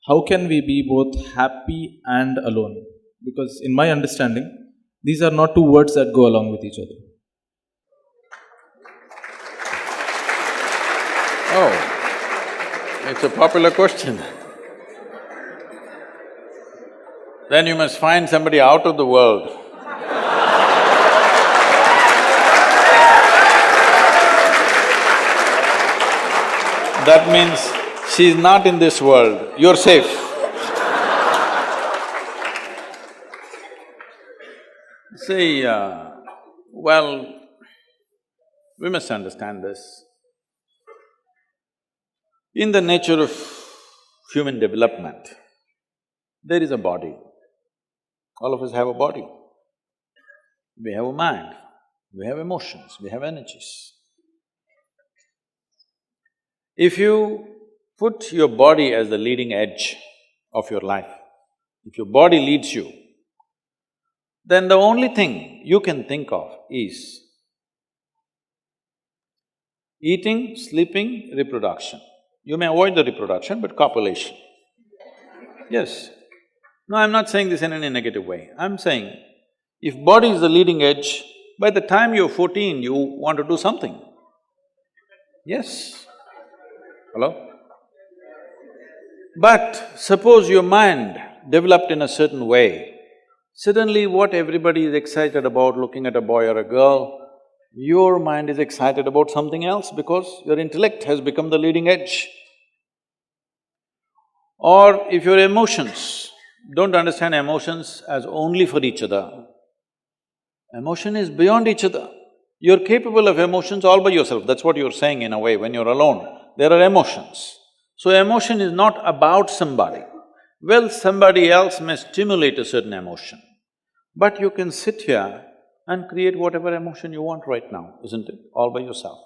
how can we be both happy and alone? Because in my understanding, these are not two words that go along with each other. Oh, it's a popular question. Then you must find somebody out of the world. That means she's not in this world, you're safe. See, well, we must understand this. In the nature of human development, there is a body. All of us have a body. We have a mind, we have emotions, we have energies. If you put your body as the leading edge of your life, if your body leads you, then the only thing you can think of is eating, sleeping, reproduction. You may avoid the reproduction, but copulation. Yes. No, I'm not saying this in any negative way. I'm saying, if body is the leading edge, by the time you're 14, you want to do something. Yes. Hello? But suppose your mind developed in a certain way, suddenly what everybody is excited about looking at a boy or a girl, your mind is excited about something else because your intellect has become the leading edge. Or if your emotions, don't understand emotions as only for each other. Emotion is beyond each other. You're capable of emotions all by yourself, that's what you're saying in a way, when you're alone. There are emotions. So emotion is not about somebody. Well, somebody else may stimulate a certain emotion, but you can sit here and create whatever emotion you want right now, isn't it? All by yourself.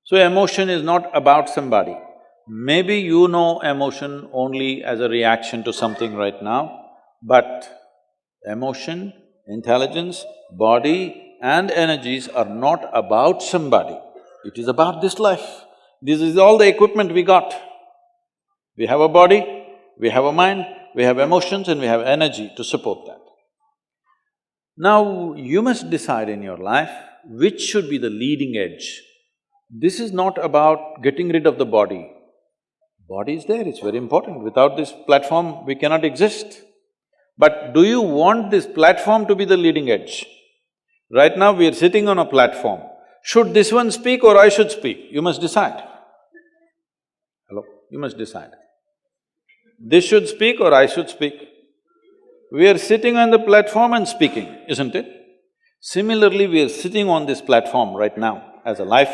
So emotion is not about somebody. Maybe you know emotion only as a reaction to something right now, but emotion, intelligence, body and energies are not about somebody. It is about this life. This is all the equipment we got. We have a body, we have a mind, we have emotions and we have energy to support that. Now, you must decide in your life which should be the leading edge. This is not about getting rid of the body. Body is there, it's very important. Without this platform, we cannot exist. But do you want this platform to be the leading edge? Right now, we are sitting on a platform. Should this one speak or I should speak? You must decide. Hello? You must decide. This should speak or I should speak? We are sitting on the platform and speaking, isn't it? Similarly, we are sitting on this platform right now as a life.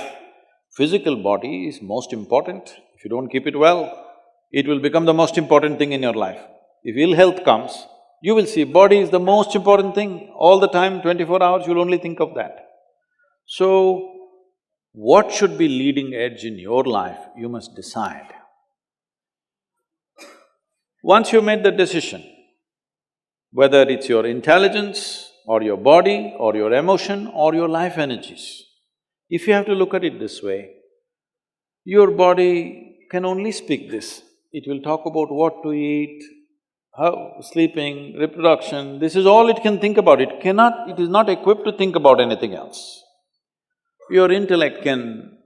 Physical body is most important. If you don't keep it well, it will become the most important thing in your life. If ill health comes, you will see body is the most important thing. All the time, 24 hours, you'll only think of that. So, what should be leading edge in your life, you must decide. Once you made the decision, whether it's your intelligence or your body or your emotion or your life energies, if you have to look at it this way, your body can only speak this. It will talk about what to eat, how… sleeping, reproduction, this is all it can think about. It is not equipped to think about anything else. Your intellect can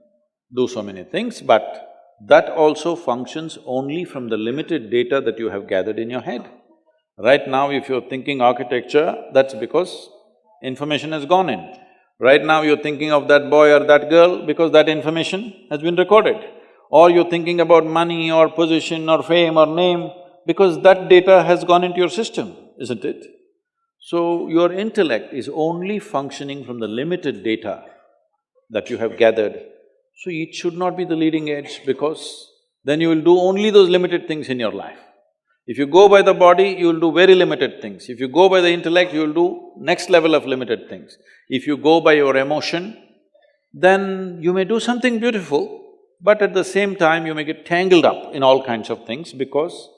do so many things, but that also functions only from the limited data that you have gathered in your head. Right now, if you're thinking architecture, that's because information has gone in. Right now, you're thinking of that boy or that girl because that information has been recorded. Or you're thinking about money or position or fame or name because that data has gone into your system, isn't it? So, your intellect is only functioning from the limited data that you have gathered. So, it should not be the leading edge because then you will do only those limited things in your life. If you go by the body, you will do very limited things. If you go by the intellect, you will do next level of limited things. If you go by your emotion, then you may do something beautiful, but at the same time you may get tangled up in all kinds of things because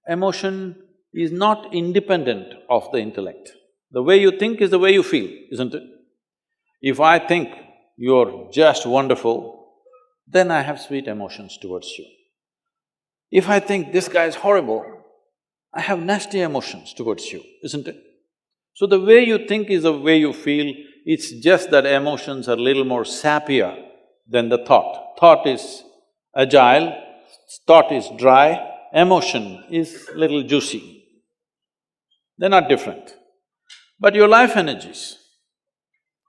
emotion is not independent of the intellect. The way you think is the way you feel, isn't it? If I think you're just wonderful, then I have sweet emotions towards you. If I think this guy is horrible, I have nasty emotions towards you, isn't it? So the way you think is the way you feel, it's just that emotions are little more sappier than the thought. Thought is agile, thought is dry, emotion is little juicy. They're not different. But your life energies,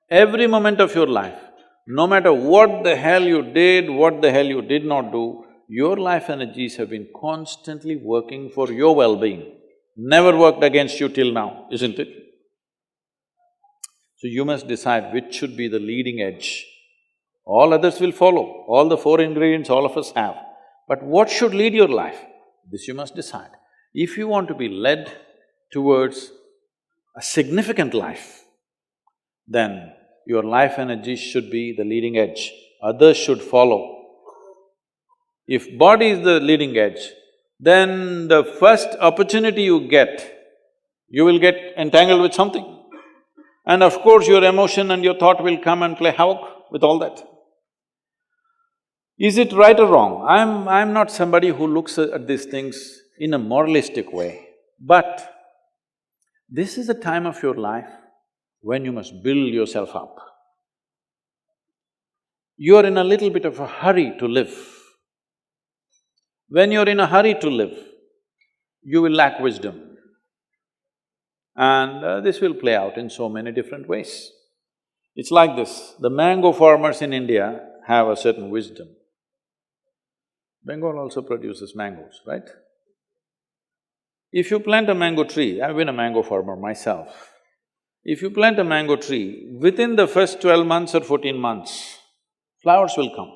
every moment of your life, no matter what the hell you did, what the hell you did not do, your life energies have been constantly working for your well-being, never worked against you till now, isn't it? So you must decide which should be the leading edge. All others will follow, all the four ingredients all of us have. But what should lead your life? This you must decide. If you want to be led towards a significant life, then your life energy should be the leading edge, others should follow. If body is the leading edge, then the first opportunity you get, you will get entangled with something. And of course, your emotion and your thought will come and play havoc with all that. Is it right or wrong? I'm not somebody who looks at these things in a moralistic way, but this is a time of your life when you must build yourself up. You're in a little bit of a hurry to live. When you're in a hurry to live, you will lack wisdom. And this will play out in so many different ways. It's like this, the mango farmers in India have a certain wisdom. Bengal also produces mangoes, right? If you plant a mango tree, I've been a mango farmer myself. If you plant a mango tree, within the first 12 months or 14 months, flowers will come.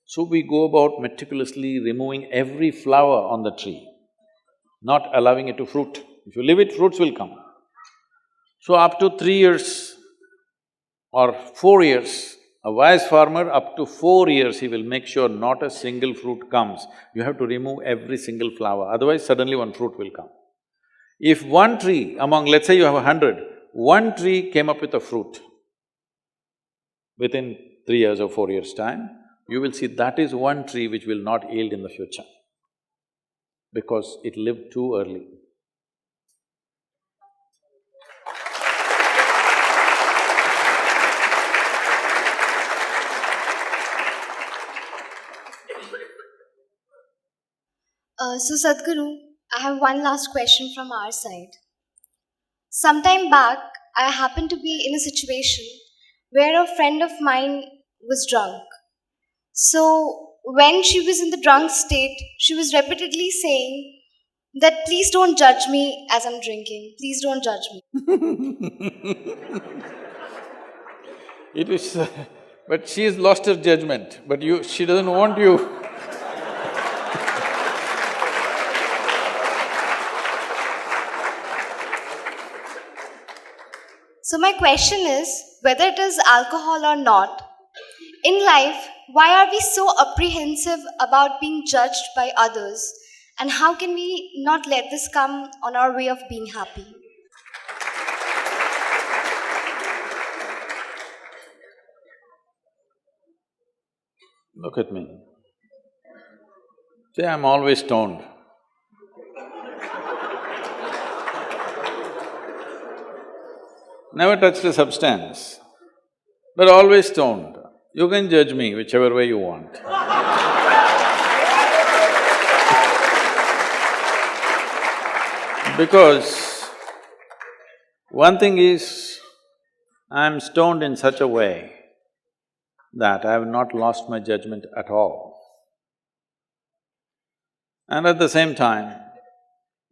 So we go about meticulously removing every flower on the tree, not allowing it to fruit. If you leave it, fruits will come. So up to 3 years or 4 years, a wise farmer, up to 4 years, he will make sure not a single fruit comes. You have to remove every single flower, otherwise suddenly one fruit will come. If one tree among, let's say you have 100, one tree came up with a fruit, within 3 years or 4 years' time, you will see that is one tree which will not yield in the future because it lived too early. So Sadhguru, I have one last question from our side. Sometime back, I happened to be in a situation where a friend of mine was drunk. So when she was in the drunk state, she was repeatedly saying that please don't judge me as I'm drinking, please don't judge me. It is… but she has lost her judgment, but she doesn't want you. So my question is, whether it is alcohol or not, in life, why are we so apprehensive about being judged by others? And how can we not let this come on our way of being happy? Look at me. See, I'm always stoned. Never touched a substance, but always stoned. You can judge me whichever way you want. Because one thing is, I'm stoned in such a way that I have not lost my judgment at all. And at the same time,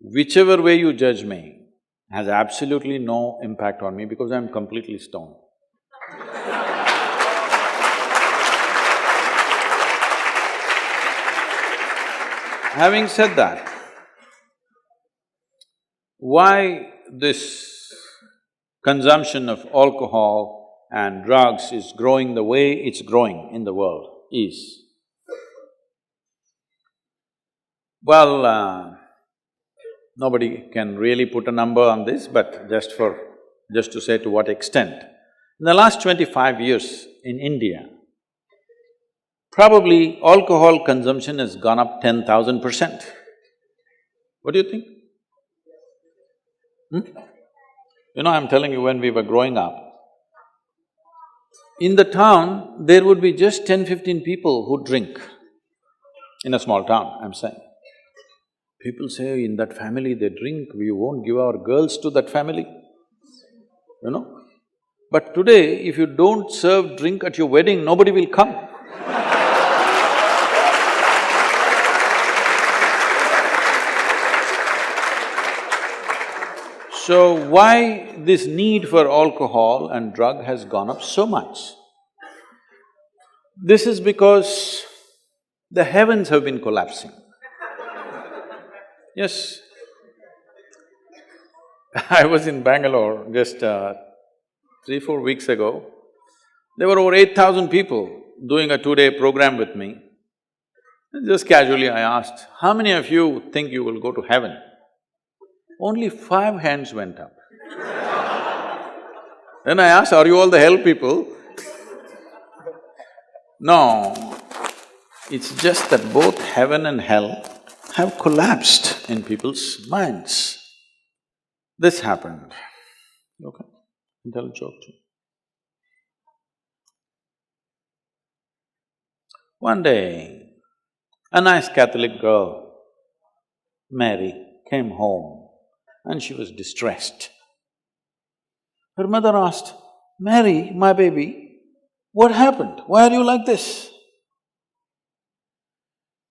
whichever way you judge me has absolutely no impact on me because I'm completely stoned. Having said that, why this consumption of alcohol and drugs is growing the way it's growing in the world is… Well, nobody can really put a number on this, but just to say to what extent. In the last 25 years in India, probably alcohol consumption has gone up 10,000%. What do you think? You know, I'm telling you, when we were growing up, in the town, there would be just 10-15 people who drink. In a small town, I'm saying. People say, in that family they drink, we won't give our girls to that family, you know. But today, if you don't serve drink at your wedding, nobody will come. So why this need for alcohol and drug has gone up so much? This is because the heavens have been collapsing. Yes. I was in Bangalore just 3-4 weeks ago. There were over 8,000 people doing a 2-day program with me. Just casually I asked, how many of you think you will go to heaven? Only 5 hands went up. Then I asked, are you all the hell people? No, it's just that both heaven and hell have collapsed in people's minds. This happened. Okay, I'll tell a joke too. One day, a nice Catholic girl, Mary, came home and she was distressed. Her mother asked, Mary, my baby, what happened? Why are you like this?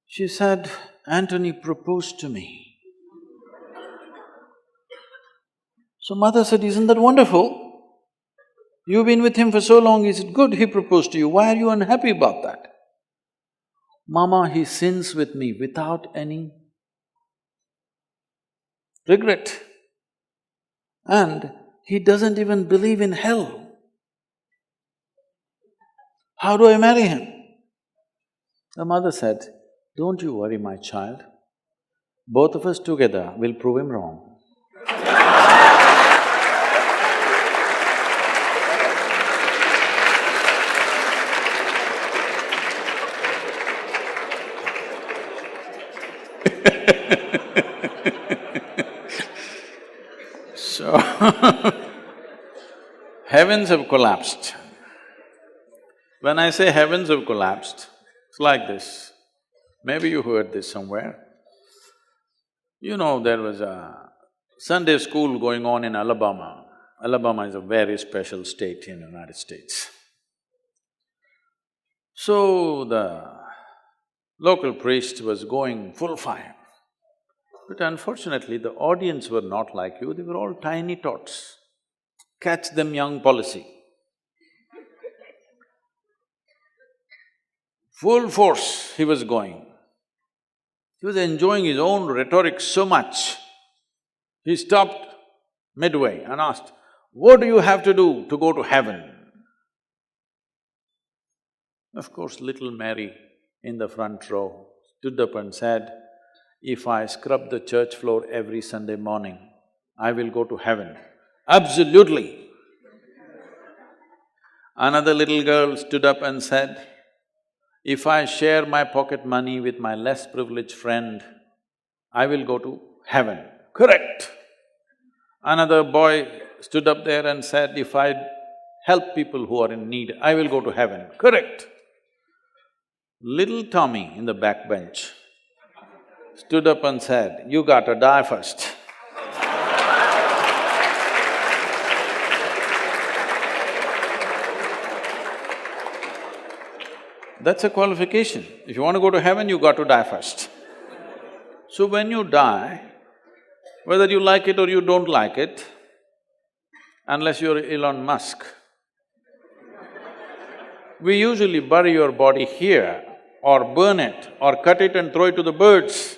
She said, Anthony proposed to me. So mother said, isn't that wonderful? You've been with him for so long, is it good he proposed to you? Why are you unhappy about that? Mama, he sins with me without any regret. And he doesn't even believe in hell. How do I marry him? The mother said, don't you worry, my child. Both of us together will prove him wrong. So, heavens have collapsed. When I say heavens have collapsed, it's like this. Maybe you heard this somewhere. You know, there was a Sunday school going on in Alabama. Alabama is a very special state in the United States. So the local priest was going full fire. But unfortunately, the audience were not like you, they were all tiny tots. Catch them young policy. Full force he was going. He was enjoying his own rhetoric so much. He stopped midway and asked, what do you have to do to go to heaven? Of course, little Mary in the front row stood up and said, if I scrub the church floor every Sunday morning, I will go to heaven. Absolutely. Another little girl stood up and said, if I share my pocket money with my less privileged friend, I will go to heaven. Correct. Another boy stood up there and said, if I help people who are in need, I will go to heaven. Correct. Little Tommy in the back bench stood up and said, you gotta die first. That's a qualification. If you want to go to heaven, you got to die first. So when you die, whether you like it or you don't like it, unless you're Elon Musk, we usually bury your body here or burn it or cut it and throw it to the birds.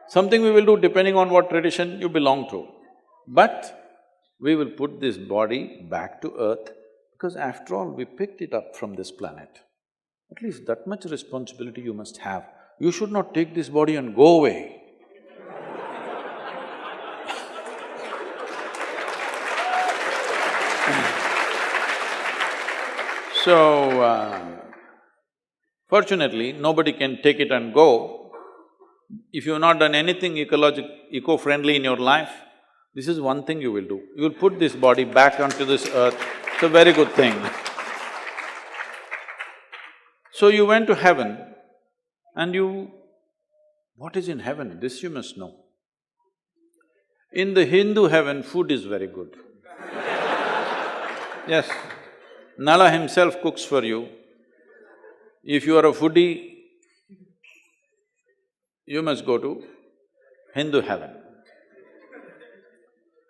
Something we will do depending on what tradition you belong to. But we will put this body back to earth Because after all, we picked it up from this planet. At least that much responsibility you must have. You should not take this body and go away. So, fortunately, nobody can take it and go. If you've not done anything eco-friendly in your life, this is one thing you will do. You will put this body back onto this earth. It's a very good thing. So you went to heaven and you… What is in heaven? This you must know. In the Hindu heaven, food is very good. Yes, Nala himself cooks for you. If you are a foodie, you must go to Hindu heaven.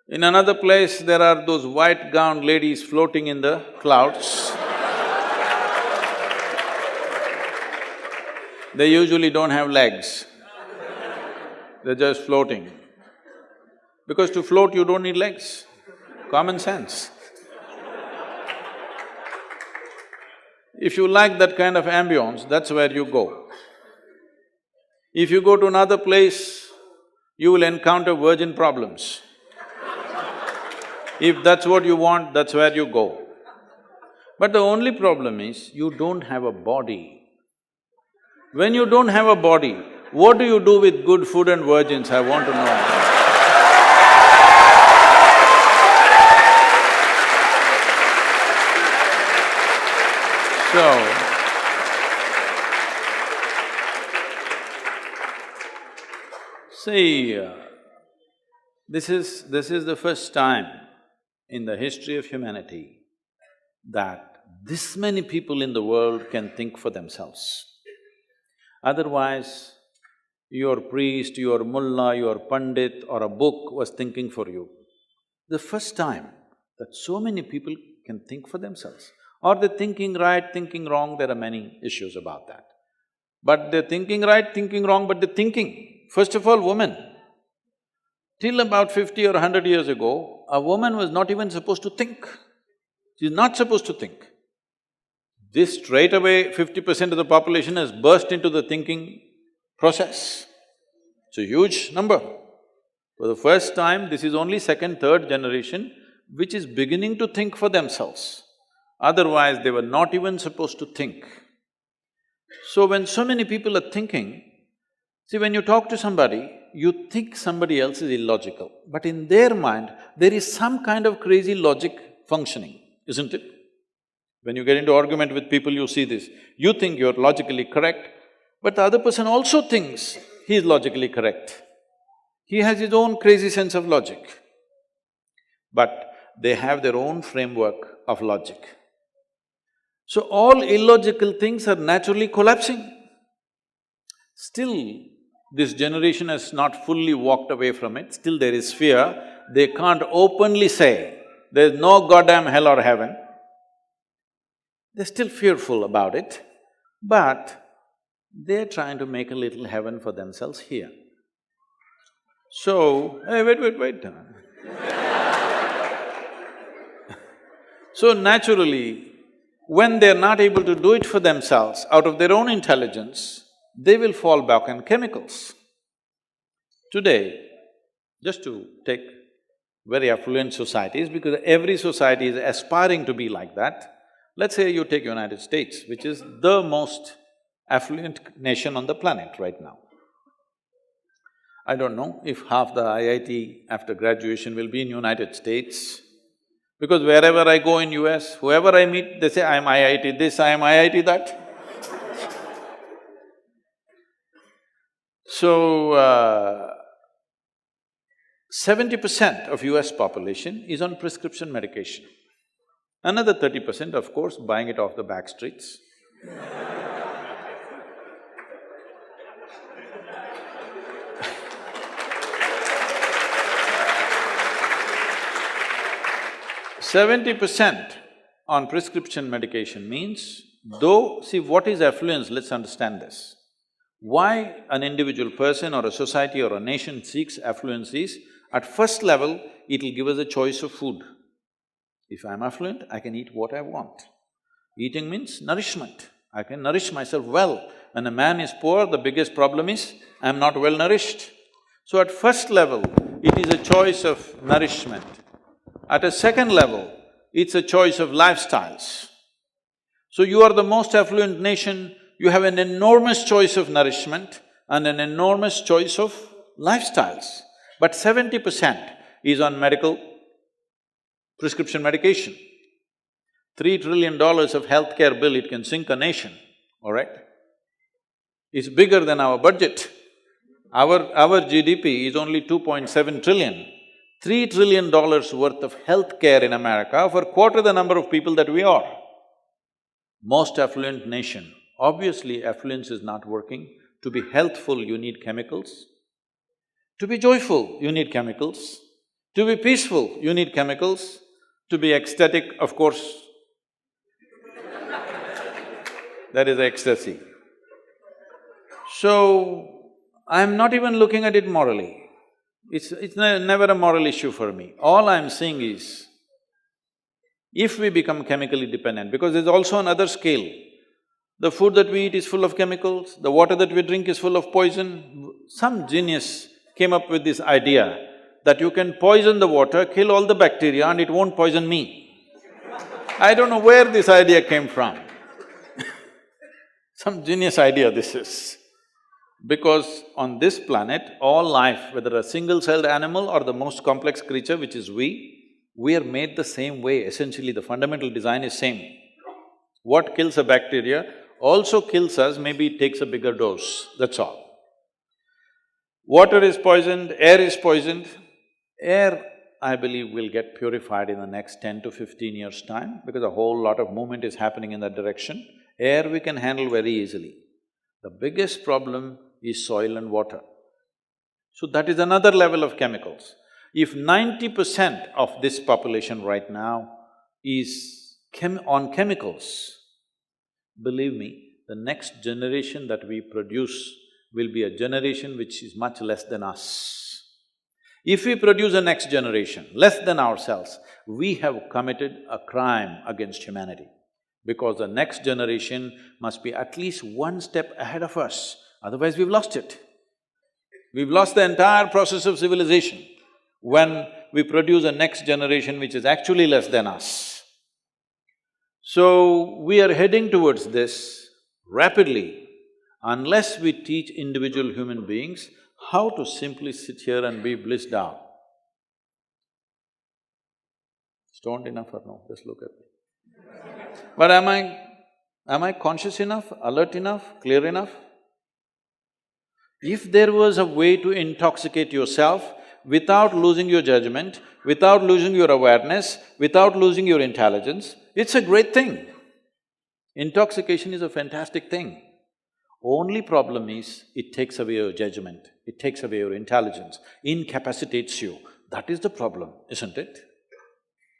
In another place, there are those white-gowned ladies floating in the clouds. They usually don't have legs, they're just floating. Because to float, you don't need legs, common sense. If you like that kind of ambience, that's where you go. If you go to another place, you will encounter virgin problems. If that's what you want, that's where you go. But the only problem is, you don't have a body. When you don't have a body, what do you do with good food and virgins, I want to know. See, this is the first time in the history of humanity that this many people in the world can think for themselves. Otherwise, your priest, your mullah, your pandit or a book was thinking for you. The first time that so many people can think for themselves. Or they're thinking right, thinking wrong, there are many issues about that. But they're thinking right, thinking wrong, but they're thinking. First of all, women. Till about 50 or 100 years ago, a woman was not even supposed to think. She's not supposed to think. This straight away 50% of the population has burst into the thinking process. It's a huge number. For the first time, this is only second, third generation which is beginning to think for themselves. Otherwise, they were not even supposed to think. So when so many people are thinking, see, when you talk to somebody, you think somebody else is illogical, but in their mind, there is some kind of crazy logic functioning, isn't it? When you get into argument with people, you see this. You think you're logically correct, but the other person also thinks he is logically correct. He has his own crazy sense of logic. But they have their own framework of logic. So all illogical things are naturally collapsing. Still, this generation has not fully walked away from it, still there is fear. They can't openly say, there's no goddamn hell or heaven. They're still fearful about it, but they're trying to make a little heaven for themselves here. So, hey, wait. So naturally, when they're not able to do it for themselves out of their own intelligence, they will fall back on chemicals. Today, just to take very affluent societies, because every society is aspiring to be like that, let's say you take United States, which is the most affluent nation on the planet right now. I don't know if half the IIT after graduation will be in United States, because wherever I go in US, whoever I meet, they say, I'm IIT this, I'm IIT that. So, 70% of US population is on prescription medication. Another 30%, of course, buying it off the back streets. 70% on prescription medication means, though… See, what is affluence? Let's understand this. Why an individual person or a society or a nation seeks affluence is, at first level, it'll give us a choice of food. If I'm affluent, I can eat what I want. Eating means nourishment. I can nourish myself well. When a man is poor, the biggest problem is, I'm not well nourished. So at first level, it is a choice of nourishment. At a second level, it's a choice of lifestyles. So you are the most affluent nation, you have an enormous choice of nourishment and an enormous choice of lifestyles. But 70% is on prescription medication. $3 trillion of healthcare bill, it can sink a nation, all right? It's bigger than our budget. Our GDP is only 2.7 trillion. $3 trillion worth of healthcare in America for quarter the number of people that we are. Most affluent nation. Obviously, affluence is not working. To be healthful, you need chemicals. To be joyful, you need chemicals. To be peaceful, you need chemicals. To be ecstatic, of course, that is ecstasy. So, I'm not even looking at it morally. It's never a moral issue for me. All I'm saying is, if we become chemically dependent, because there's also another scale. The food that we eat is full of chemicals, the water that we drink is full of poison. Some genius came up with this idea that you can poison the water, kill all the bacteria and it won't poison me. I don't know where this idea came from. Some genius idea this is. Because on this planet, all life, whether a single-celled animal or the most complex creature, which is we are made the same way, essentially the fundamental design is same. What kills a bacteria also kills us, maybe it takes a bigger dose, that's all. Water is poisoned, air is poisoned. Air, I believe, will get purified in the next 10 to 15 years' time because a whole lot of movement is happening in that direction. Air we can handle very easily. The biggest problem is soil and water. So that is another level of chemicals. If 90% of this population right now is on chemicals, believe me, the next generation that we produce will be a generation which is much less than us. If we produce a next generation less than ourselves, we have committed a crime against humanity. Because the next generation must be at least one step ahead of us, otherwise we've lost it. We've lost the entire process of civilization when we produce a next generation which is actually less than us. So, we are heading towards this rapidly unless we teach individual human beings how to simply sit here and be blissed out. Stoned enough or no? Just look at me. But am I conscious enough, alert enough, clear enough? If there was a way to intoxicate yourself without losing your judgment, without losing your awareness, without losing your intelligence, it's a great thing. Intoxication is a fantastic thing. Only problem is, it takes away your judgment, it takes away your intelligence, incapacitates you. That is the problem, isn't it?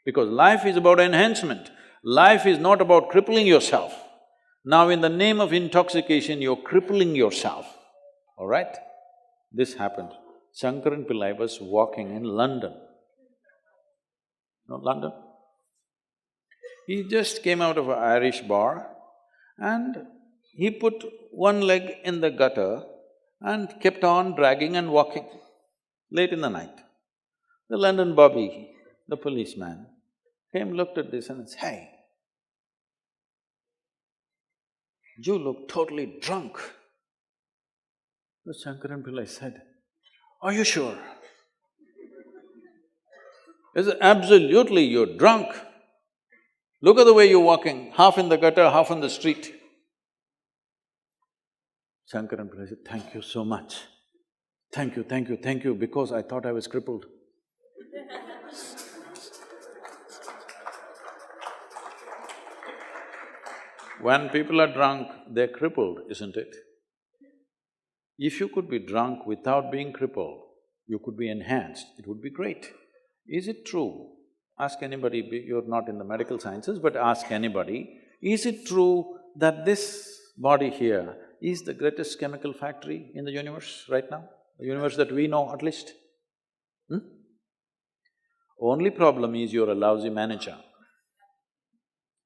Because life is about enhancement. Life is not about crippling yourself. Now in the name of intoxication, you're crippling yourself, all right? This happened. Shankaran Pillai was walking in London. You know London? He just came out of an Irish bar and he put one leg in the gutter and kept on dragging and walking late in the night. The London bobby, the policeman, came, looked at this and said, "Hey, you look totally drunk." The Shankaran Pillai said, "Are you sure?" He said, "Absolutely, you're drunk. Look at the way you're walking, half in the gutter, half on the street." Shankaran Pillai said, "Thank you so much. Thank you, because I thought I was crippled." When people are drunk, they're crippled, isn't it? If you could be drunk without being crippled, you could be enhanced, it would be great. Is it true? Ask anybody, you're not in the medical sciences, but ask anybody, is it true that this body here is the greatest chemical factory in the universe right now? The universe that we know at least? Only problem is you're a lousy manager.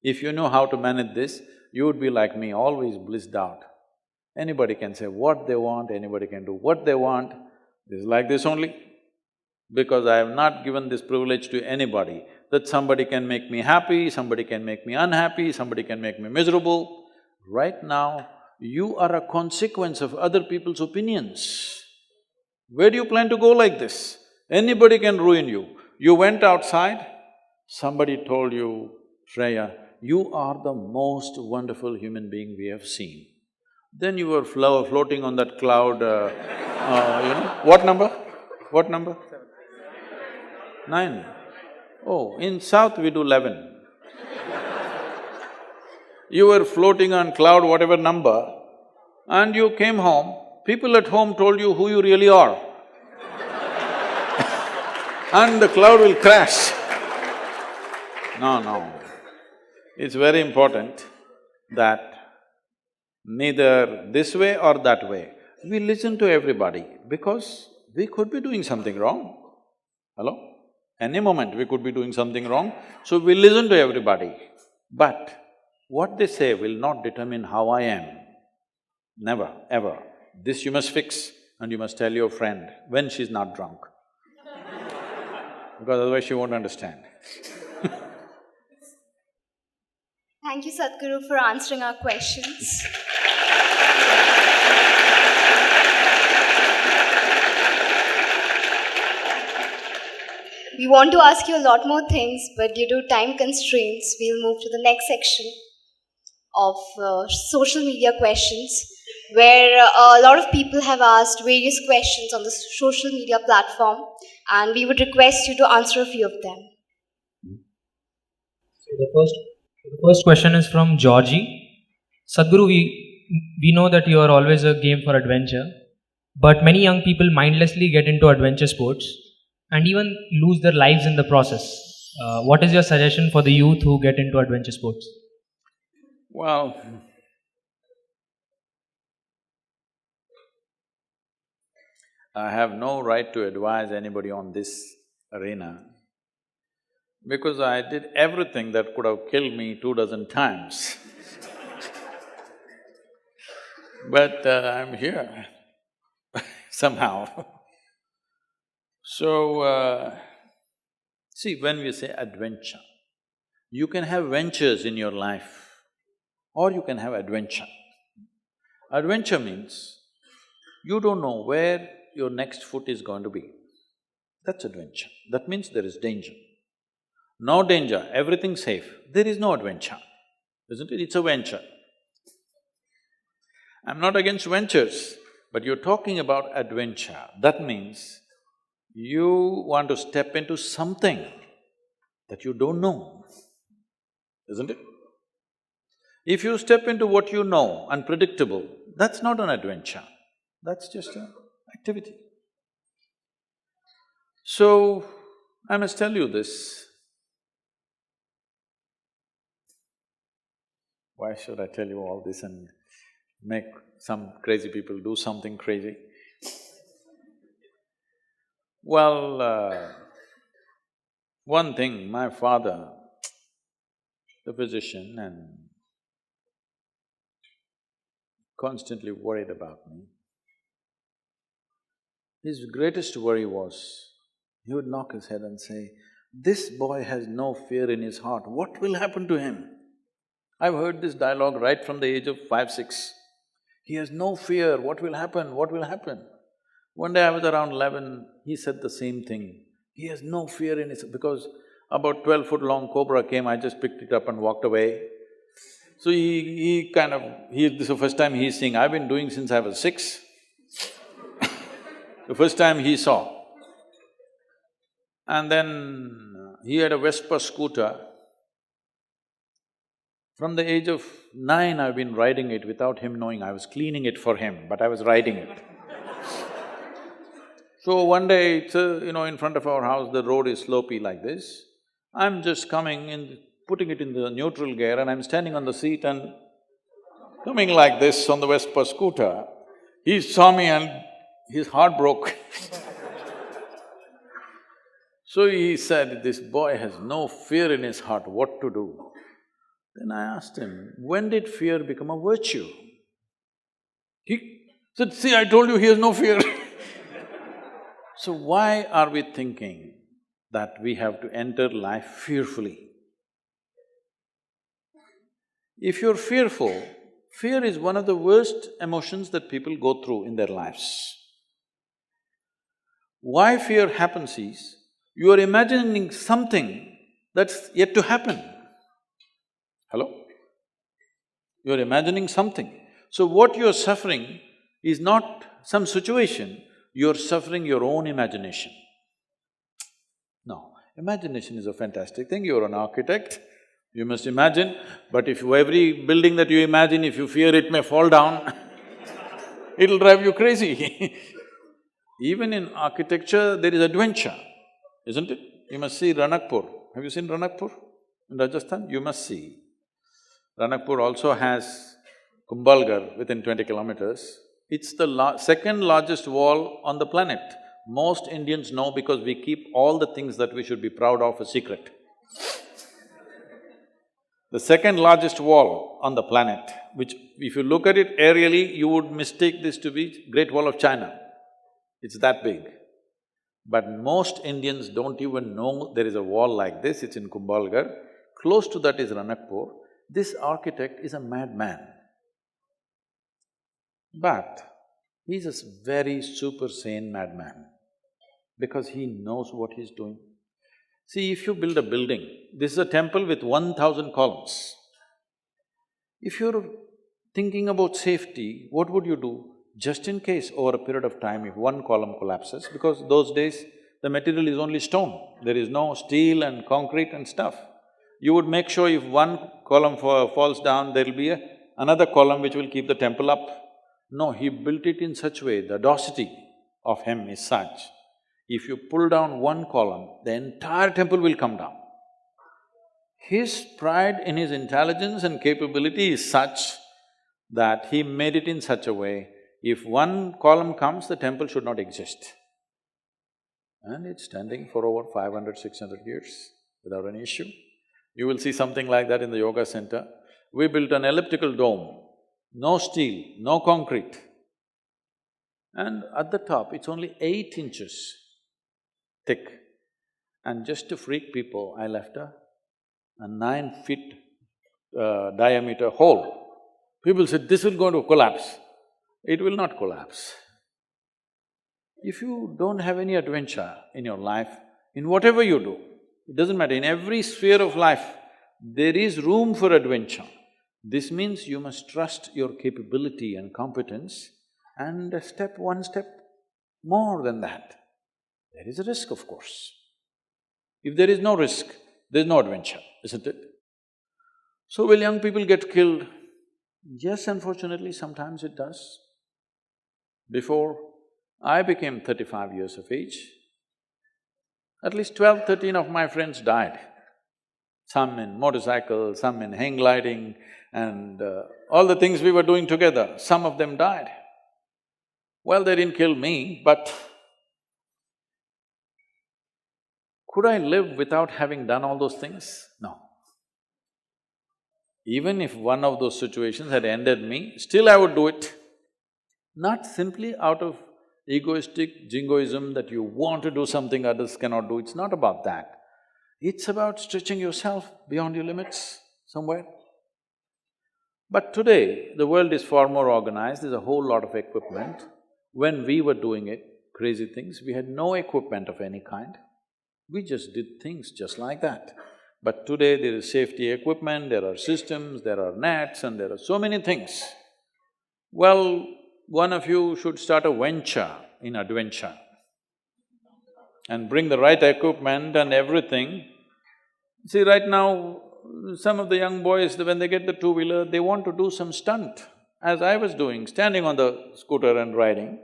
If you know how to manage this, you would be like me, always blissed out. Anybody can say what they want, anybody can do what they want. This is like this only. Because I have not given this privilege to anybody, that somebody can make me happy, somebody can make me unhappy, somebody can make me miserable. Right now, you are a consequence of other people's opinions. Where do you plan to go like this? Anybody can ruin you. You went outside, somebody told you, Shreya, you are the most wonderful human being we have seen. Then you were floating on that cloud, what number? What number? 9. Oh, in South we do 11. You were floating on cloud whatever number, and you came home, people at home told you who you really are. And the cloud will crash. No. It's very important that neither this way or that way, we listen to everybody because we could be doing something wrong. Hello? Any moment we could be doing something wrong, so we listen to everybody. But what they say will not determine how I am. Never, ever. This you must fix and you must tell your friend when she's not drunk. Because otherwise she won't understand. Thank you, Sadhguru, for answering our questions. We want to ask you a lot more things, but due to time constraints, we'll move to the next section of social media questions, where a lot of people have asked various questions on the social media platform, and we would request you to answer a few of them. So the first question is from Georgie. Sadhguru, we know that you are always a game for adventure, but many young people mindlessly get into adventure sports and even lose their lives in the process. What is your suggestion for the youth who get into adventure sports? Well, I have no right to advise anybody on this arena because I did everything that could have killed me 24 times. But I'm here somehow. So, see, when we say adventure, you can have ventures in your life or you can have adventure. Adventure means you don't know where your next foot is going to be. That's adventure. That means there is danger. No danger, everything safe, there is no adventure, isn't it? It's a venture. I'm not against ventures, but you're talking about adventure. That means you want to step into something that you don't know, isn't it? If you step into what you know, unpredictable, that's not an adventure, that's just an activity. So, I must tell you this. Why should I tell you all this and make some crazy people do something crazy? Well, one thing, my father, the physician, and constantly worried about me. His greatest worry was, he would knock his head and say, "This boy has no fear in his heart, what will happen to him?" I've heard this dialogue right from the age of 5, 6. He has no fear, what will happen, what will happen? One day I was around 11, he said the same thing. He has no fear in his… because about 12-foot long cobra came, I just picked it up and walked away. So he this is the first time he's seeing, I've been doing since I was 6. The first time he saw. And then he had a Vespa scooter. From the age of 9, I've been riding it without him knowing. I was cleaning it for him, but I was riding it. So one day, it's in front of our house, the road is slopey like this. I'm just coming in, putting it in the neutral gear, and I'm standing on the seat and coming like this on the Vespa scooter. He saw me and his heart broke. So he said, "This boy has no fear in his heart, what to do?" Then I asked him, when did fear become a virtue? He said, see, I told you he has no fear. So why are we thinking that we have to enter life fearfully? If you're fearful, fear is one of the worst emotions that people go through in their lives. Why fear happens is, you are imagining something that's yet to happen. Hello? You're imagining something. So what you're suffering is not some situation, you're suffering your own imagination. No, imagination is a fantastic thing. You're an architect, you must imagine, but if every building that you imagine, if you fear it may fall down, it'll drive you crazy. Even in architecture, there is adventure, isn't it? You must see Ranakpur. Have you seen Ranakpur in Rajasthan? You must see. Ranakpur also has Kumbhalgarh within 20 kilometers. It's the second largest wall on the planet. Most Indians know because we keep all the things that we should be proud of a secret. The second largest wall on the planet, which if you look at it aerially, you would mistake this to be Great Wall of China. It's that big. But most Indians don't even know there is a wall like this, it's in Kumbhalgarh. Close to that is Ranakpur. This architect is a madman. But he's a very super sane madman because he knows what he's doing. See, if you build a building, this is a temple with 1,000 columns. If you're thinking about safety, what would you do? Just in case over a period of time, if one column collapses, because those days the material is only stone, there is no steel and concrete and stuff. You would make sure if one column falls down, there'll be another column which will keep the temple up. No, he built it in such a way, the audacity of him is such, if you pull down one column, the entire temple will come down. His pride in his intelligence and capability is such that he made it in such a way, if one column comes, the temple should not exist. And it's standing for over 500, 600 years without any issue. You will see something like that in the yoga center. We built an elliptical dome, no steel, no concrete. And at the top, it's only 8 inches thick. And just to freak people, I left a 9 feet diameter hole. People said, this will going to collapse. It will not collapse. If you don't have any adventure in your life, in whatever you do, it doesn't matter, in every sphere of life, there is room for adventure. This means you must trust your capability and competence and one step more than that. There is a risk, of course. If there is no risk, there's no adventure, isn't it? So will young people get killed? Yes, unfortunately, sometimes it does. Before I became 35 years of age, at least 12, 13 of my friends died. Some in motorcycles, some in hang gliding and all the things we were doing together, some of them died. Well, they didn't kill me, but could I live without having done all those things? No. Even if one of those situations had ended me, still I would do it. Not simply out of egoistic jingoism that you want to do something others cannot do, it's not about that. It's about stretching yourself beyond your limits somewhere. But today, the world is far more organized, there's a whole lot of equipment. When we were doing it, crazy things, we had no equipment of any kind. We just did things just like that. But today there is safety equipment, there are systems, there are nets and there are so many things. Well, one of you should start a venture in adventure and bring the right equipment and everything. See, right now, some of the young boys, when they get the two-wheeler, they want to do some stunt, as I was doing, standing on the scooter and riding.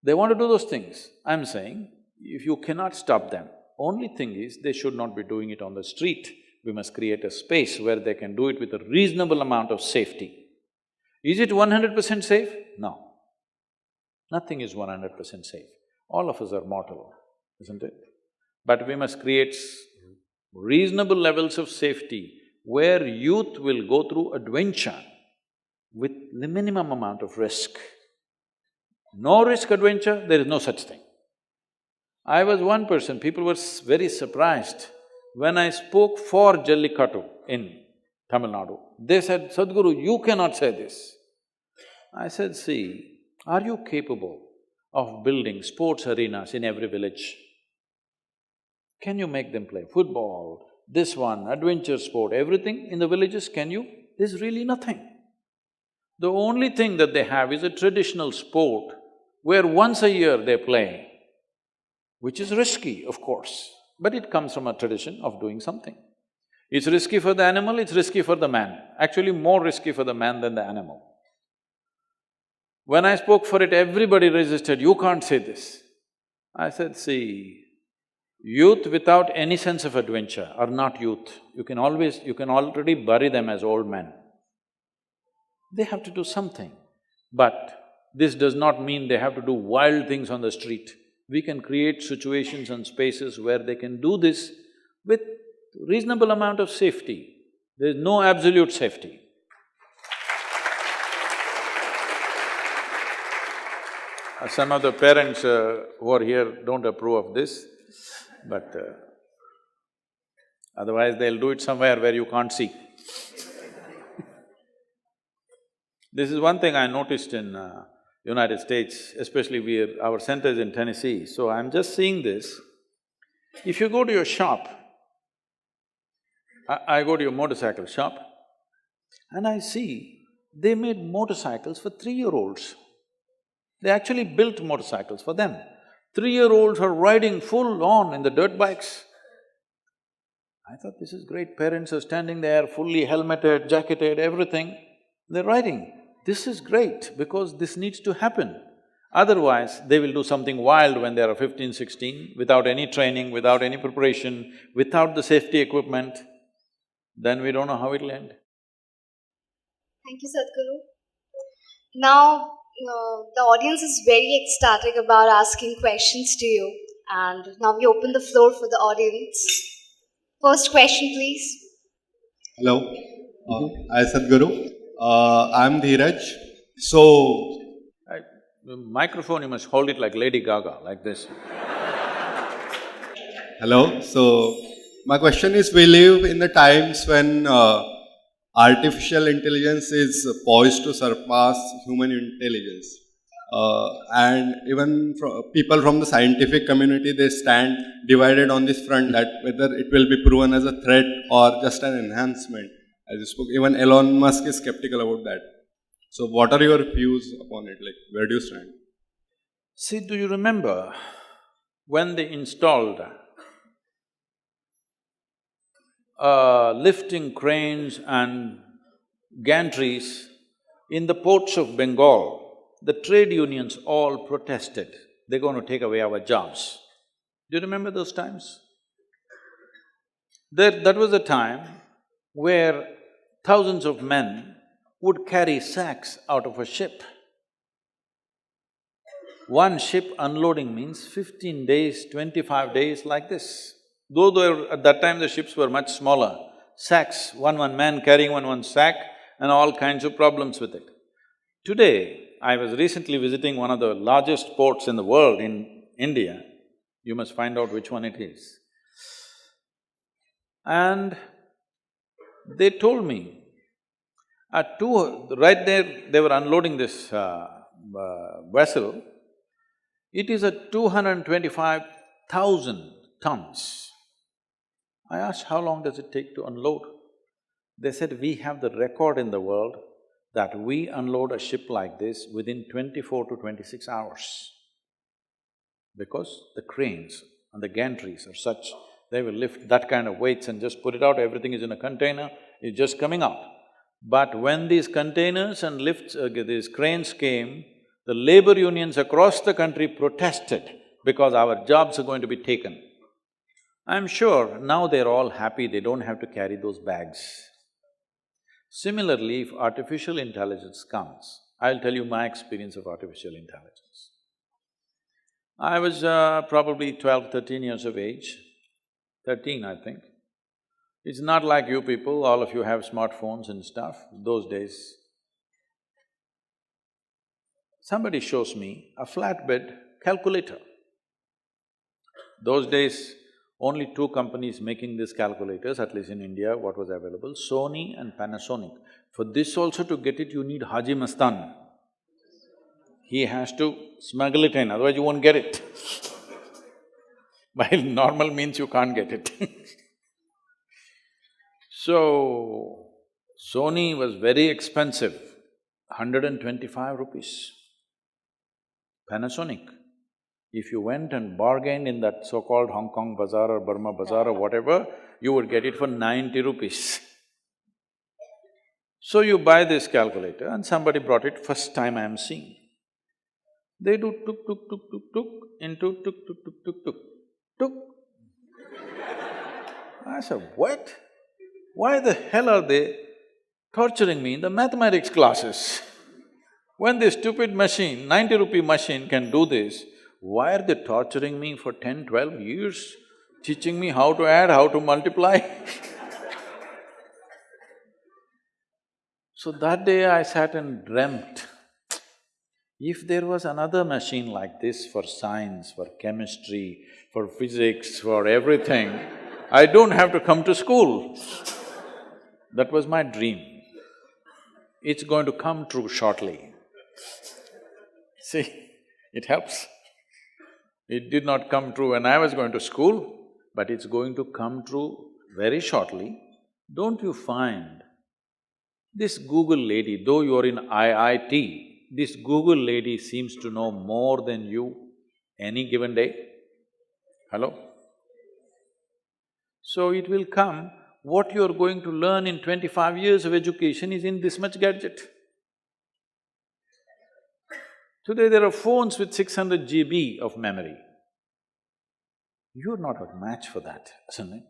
They want to do those things. I'm saying, if you cannot stop them, only thing is, they should not be doing it on the street. We must create a space where they can do it with a reasonable amount of safety. Is it 100% safe? No. Nothing is 100% safe. All of us are mortal, isn't it? But we must create reasonable levels of safety where youth will go through adventure with the minimum amount of risk. No risk adventure, there is no such thing. I was one person, people were very surprised when I spoke for Jallikattu in Tamil Nadu. They said, Sadhguru, you cannot say this. I said, see, are you capable of building sports arenas in every village? Can you make them play football, this one, adventure sport, everything in the villages, can you? There's really nothing. The only thing that they have is a traditional sport where once a year they play, which is risky, of course, but it comes from a tradition of doing something. It's risky for the animal, it's risky for the man, actually more risky for the man than the animal. When I spoke for it, everybody resisted, you can't say this. I said, see, youth without any sense of adventure are not youth. You can already bury them as old men. They have to do something, but this does not mean they have to do wild things on the street. We can create situations and spaces where they can do this with reasonable amount of safety. There is no absolute safety. Some of the parents who are here don't approve of this, but otherwise they'll do it somewhere where you can't see. This is one thing I noticed in United States, especially our center is in Tennessee, so I'm just seeing this. If you go to your shop, I go to your motorcycle shop, and I see they made motorcycles for 3-year-olds. They actually built motorcycles for them. 3-year-olds are riding full on in the dirt bikes. I thought, this is great, parents are standing there fully helmeted, jacketed, everything, they're riding. This is great because this needs to happen. Otherwise, they will do something wild when they are 15, 16, without any training, without any preparation, without the safety equipment, then we don't know how it'll end. Thank you, Sadhguru. Now, the audience is very ecstatic about asking questions to you, and now we open the floor for the audience. First question, please. Hello, I Sadhguru. I'm Dheeraj. So, The microphone, you must hold it like Lady Gaga, like this. hello. So, my question is, we live in the times when artificial intelligence is poised to surpass human intelligence. And even people from the scientific community, they stand divided on this front that whether it will be proven as a threat or just an enhancement. As you spoke, even Elon Musk is skeptical about that. So what are your views upon it? Like, where do you stand? See, do you remember when they installed lifting cranes and gantries in the ports of Bengal? The trade unions all protested, they're going to take away our jobs. Do you remember those times? That was a time where thousands of men would carry sacks out of a ship. One ship unloading means 15 days, 25 days like this. Though at that time the ships were much smaller, sacks, one man carrying one sack and all kinds of problems with it. Today, I was recently visiting one of the largest ports in the world in India. You must find out which one it is. And they told me, right there, they were unloading this vessel. It is at 225,000 tons. I asked, how long does it take to unload? They said, we have the record in the world that we unload a ship like this within 24 to 26 hours. Because the cranes and the gantries are such, they will lift that kind of weights and just put it out, everything is in a container, it's just coming out. But when these containers and these cranes came, the labor unions across the country protested because our jobs are going to be taken. I'm sure now they're all happy, they don't have to carry those bags. Similarly, if artificial intelligence comes, I'll tell you my experience of artificial intelligence. I was probably 12, 13 years of age, 13 I think. It's not like you people, all of you have smartphones and stuff. Those days, somebody shows me a flatbed calculator. Those days, only two companies making these calculators, at least in India, what was available, Sony and Panasonic. For this also to get it, you need Haji Mastan. He has to smuggle it in, otherwise you won't get it. By normal means you can't get it. So, Sony was very expensive, 125 rupees. Panasonic, if you went and bargained in that so-called Hong Kong bazaar or Burma bazaar or whatever, you would get it for 90 rupees. So you buy this calculator and somebody brought it, first time I am seeing. They do tuk tuk tuk tuk tuk into tuk tuk tuk tuk tuk tuk. I said, what? Why the hell are they torturing me in the mathematics classes? When this stupid machine, 90-rupee machine can do this, why are they torturing me for 10, 12 years, teaching me how to add, how to multiply? So that day I sat and dreamt, if there was another machine like this for science, for chemistry, for physics, for everything, I don't have to come to school. That was my dream. It's going to come true shortly. See, it helps. It did not come true when I was going to school, but it's going to come true very shortly. Don't you find this Google lady, though you're in IIT, this Google lady seems to know more than you any given day? Hello? So it will come, what you're going to learn in 25 years of education is in this much gadget. Today there are phones with 600 GB of memory. You're not a match for that, isn't it?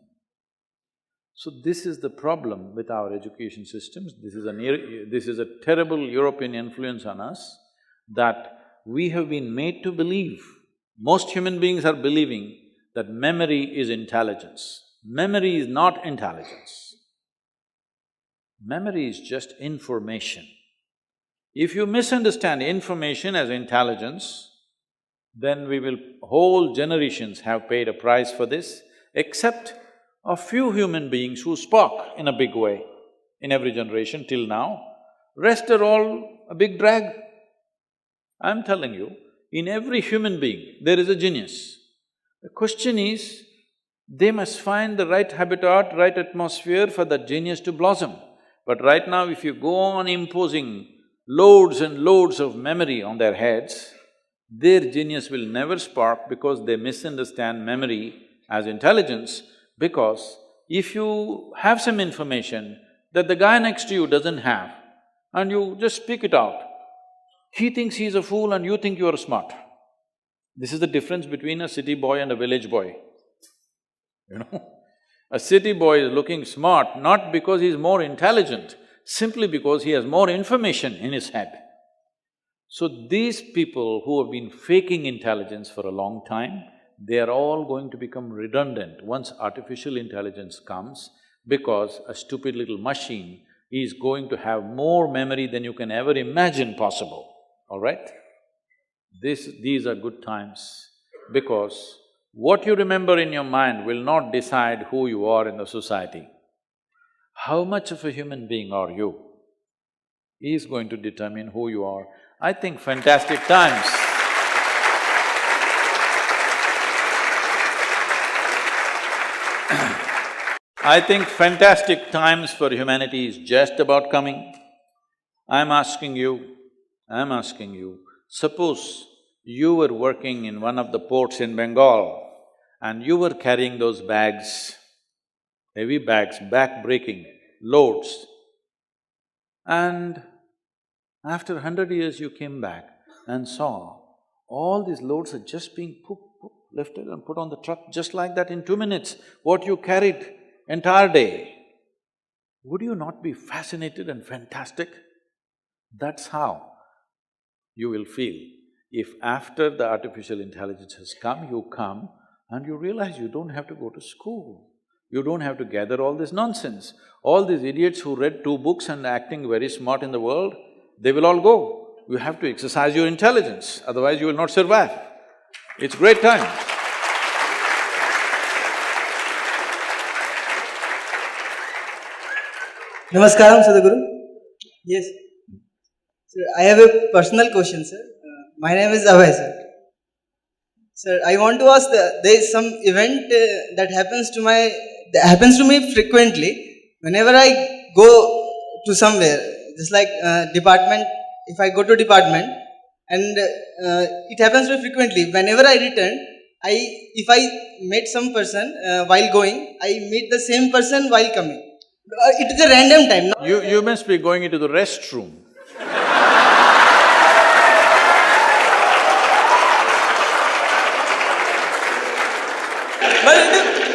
So this is the problem with our education systems, this is a terrible European influence on us, that we have been made to believe, most human beings are believing that memory is intelligence. Memory is not intelligence. Memory is just information. If you misunderstand information as intelligence, then whole generations have paid a price for this, except a few human beings who spoke in a big way in every generation till now. Rest are all a big drag. I'm telling you, in every human being, there is a genius. The question is, they must find the right habitat, right atmosphere for that genius to blossom. But right now, if you go on imposing loads and loads of memory on their heads, their genius will never spark because they misunderstand memory as intelligence. Because if you have some information that the guy next to you doesn't have, and you just speak it out, he thinks he's a fool and you think you're smart. This is the difference between a city boy and a village boy. You know, a city boy is looking smart not because he's more intelligent, simply because he has more information in his head. So these people who have been faking intelligence for a long time, they are all going to become redundant once artificial intelligence comes, because a stupid little machine is going to have more memory than you can ever imagine possible, all right? These are good times, because what you remember in your mind will not decide who you are in the society. How much of a human being are you is going to determine who you are. I think fantastic times. I think fantastic times for humanity is just about coming. I'm asking you, suppose you were working in one of the ports in Bengal and you were carrying those bags, heavy bags, back-breaking loads, and after 100 years you came back and saw all these loads are just being lifted and put on the truck just like that in 2 minutes, what you carried entire day. Would you not be fascinated and fantastic? That's how you will feel if after the artificial intelligence has come, you come and you realize you don't have to go to school. You don't have to gather all this nonsense. All these idiots who read 2 books and acting very smart in the world, they will all go. You have to exercise your intelligence, otherwise you will not survive. It's great time. Namaskaram, Sadhguru. Yes. Sir, I have a personal question, sir. My name is Abhay, sir. Sir, I want to ask, there is some event that happens to me frequently. Whenever I go to somewhere, just like department, if I go to department, and it happens to me frequently. Whenever I return, if I meet some person while going, I meet the same person while coming. It is a random time. You must be going into the restroom. But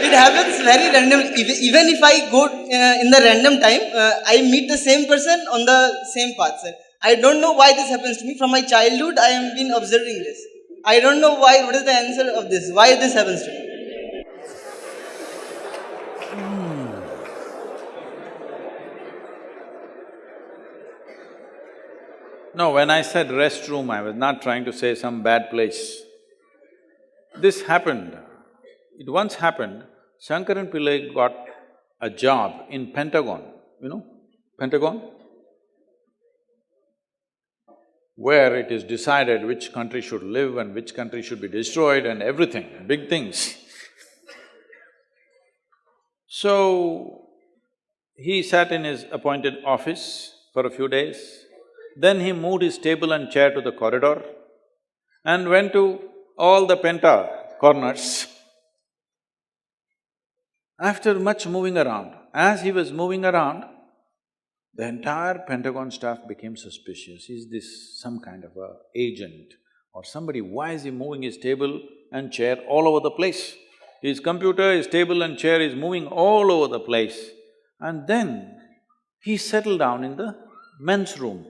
it happens very random. Even if I go in the random time, I meet the same person on the same path, sir. I don't know why this happens to me. From my childhood, I have been observing this. I don't know why. What is the answer of this? Why this happens to me? No, when I said restroom, I was not trying to say some bad place. This happened. It once happened, Shankaran Pillai got a job in Pentagon, you know, Pentagon? Where it is decided which country should live and which country should be destroyed and everything, big things. So, he sat in his appointed office for a few days. Then he moved his table and chair to the corridor and went to all the penta corners. After much moving around, as he was moving around, the entire Pentagon staff became suspicious. Is this some kind of a agent or somebody? Why is he moving his table and chair all over the place? His computer, his table and chair is moving all over the place. And then he settled down in the men's room.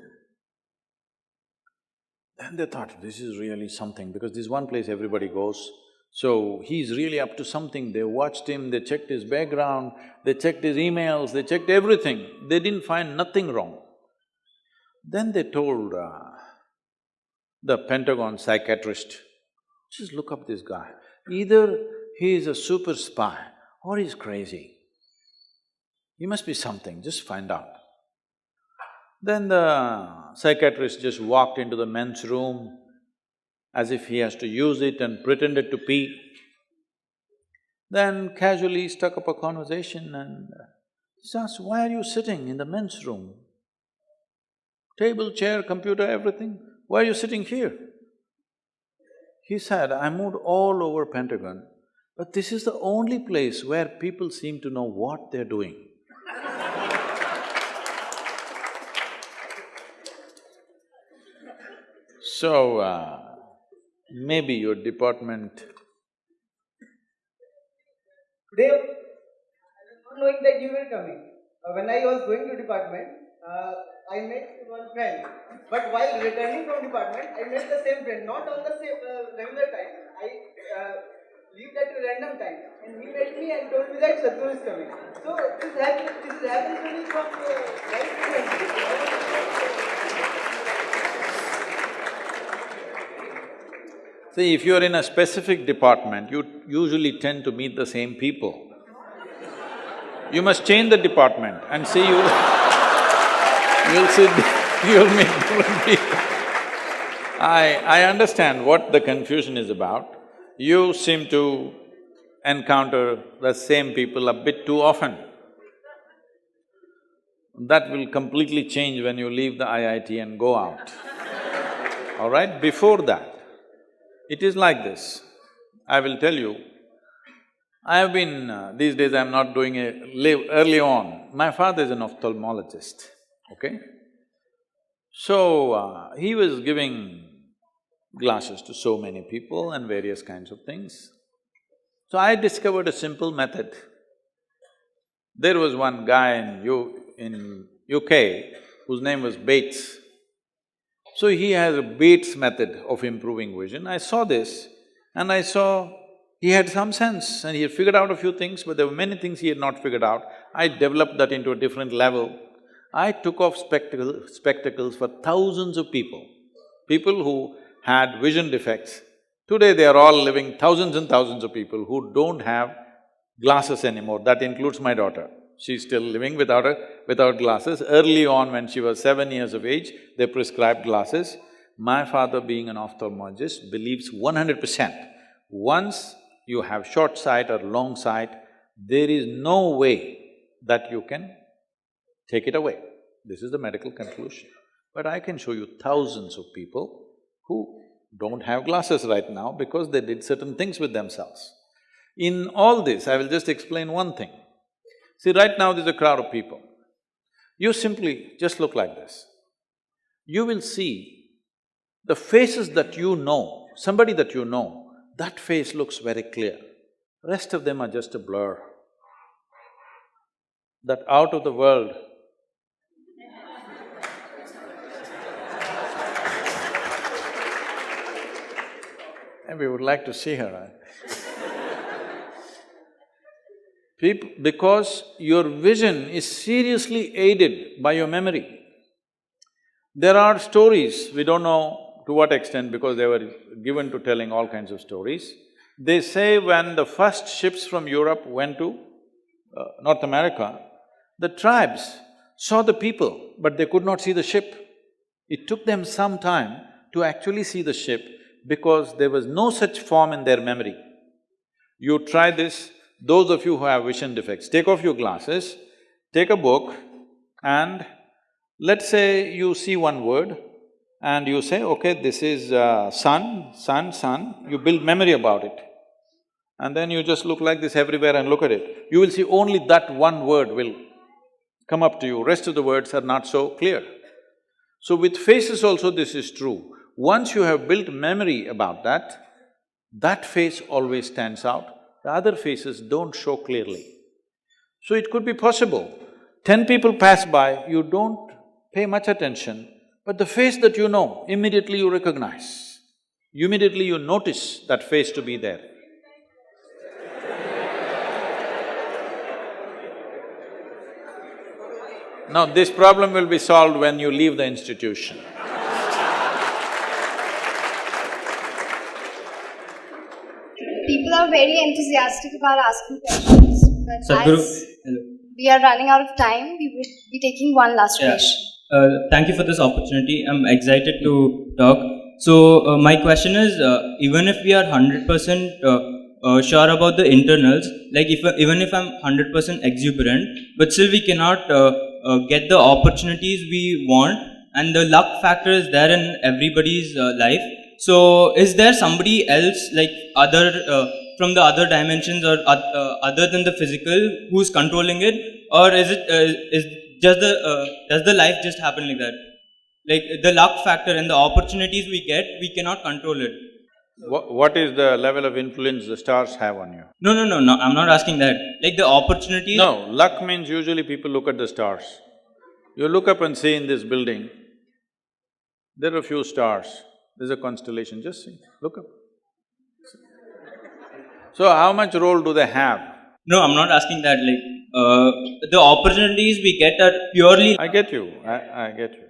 Then they thought, this is really something, because this is one place everybody goes. So, he's really up to something. They watched him, they checked his background, they checked his emails, they checked everything. They didn't find nothing wrong. Then they told the Pentagon psychiatrist, just look up this guy. Either he is a super spy or he's crazy. He must be something, just find out. Then the psychiatrist just walked into the men's room as if he has to use it and pretended to pee. Then casually struck up a conversation and just asked, why are you sitting in the men's room? Table, chair, computer, everything, why are you sitting here? He said, I moved all over Pentagon, but this is the only place where people seem to know what they're doing. So, maybe your department… Today, I was not knowing that you were coming. When I was going to department, I met one friend. But while returning from department, I met the same friend, not on the same regular time. I lived at a random time, and he met me and told me that Sadhguru is coming. So this happens to me from very frequently. See, if you're in a specific department, you usually tend to meet the same people. You must change the department and see you'll meet different people. I understand what the confusion is about. You seem to encounter the same people a bit too often. That will completely change when you leave the IIT and go out. All right? Before that, it is like this. I will tell you, I have been… these days I'm not doing early on, my father is an ophthalmologist, okay? So, he was giving glasses to so many people and various kinds of things. So I discovered a simple method. There was one guy in UK whose name was Bates. So he has a Bates method of improving vision. I saw this and I saw He had some sense and he had figured out a few things, but there were many things he had not figured out. I developed that into a different level. I took off spectacles for thousands of people who had vision defects. Today they are all living, thousands and thousands of people who don't have glasses anymore. That includes my daughter. She's still living without glasses. Early on, when she was 7 years of age, they prescribed glasses. My father, being an ophthalmologist, believes 100%. Once you have short sight or long sight, there is no way that you can take it away. This is the medical conclusion. But I can show you thousands of people who don't have glasses right now because they did certain things with themselves. In all this, I will just explain one thing. See, right now there's a crowd of people. You simply just look like this. You will see the faces that you know, somebody that you know, that face looks very clear. Rest of them are just a blur. That out of the world, and we would like to see her, because your vision is seriously aided by your memory. There are stories, we don't know to what extent because they were given to telling all kinds of stories. They say when the first ships from Europe went to North America, the tribes saw the people, but they could not see the ship. It took them some time to actually see the ship because there was no such form in their memory. You try this, those of you who have vision defects, take off your glasses, take a book and let's say you see one word and you say, okay, this is sun, sun, sun, you build memory about it. And then you just look like this everywhere and look at it. You will see only that one word will come up to you, rest of the words are not so clear. So with faces also this is true. Once you have built memory about that face always stands out, the other faces don't show clearly. So it could be possible, 10 people pass by, you don't pay much attention, but the face that you know, immediately you recognize. Immediately you notice that face to be there. Now, this problem will be solved when you leave the institution. People are very enthusiastic about asking questions, but Sadhguru, as hello. we are running out of time, we will be taking one last Yeah. question. Thank you for this opportunity. I'm excited to talk. So, my question is, even if we are 100% sure about the internals, like even if I'm 100% exuberant, but still we cannot get the opportunities we want, and the luck factor is there in everybody's life. So, is there somebody else, like other from the other dimensions or other than the physical, who's controlling it, or is it does the life just happen like that? Like the luck factor and the opportunities we get, we cannot control it. What is the level of influence the stars have on you? No, I'm not asking that. Like the opportunities. No, luck means usually people look at the stars. You look up and see in this building, there are a few stars, there's a constellation, just see, look up. So how much role do they have? No, I'm not asking that. Like the opportunities we get are purely. I get you, I get you.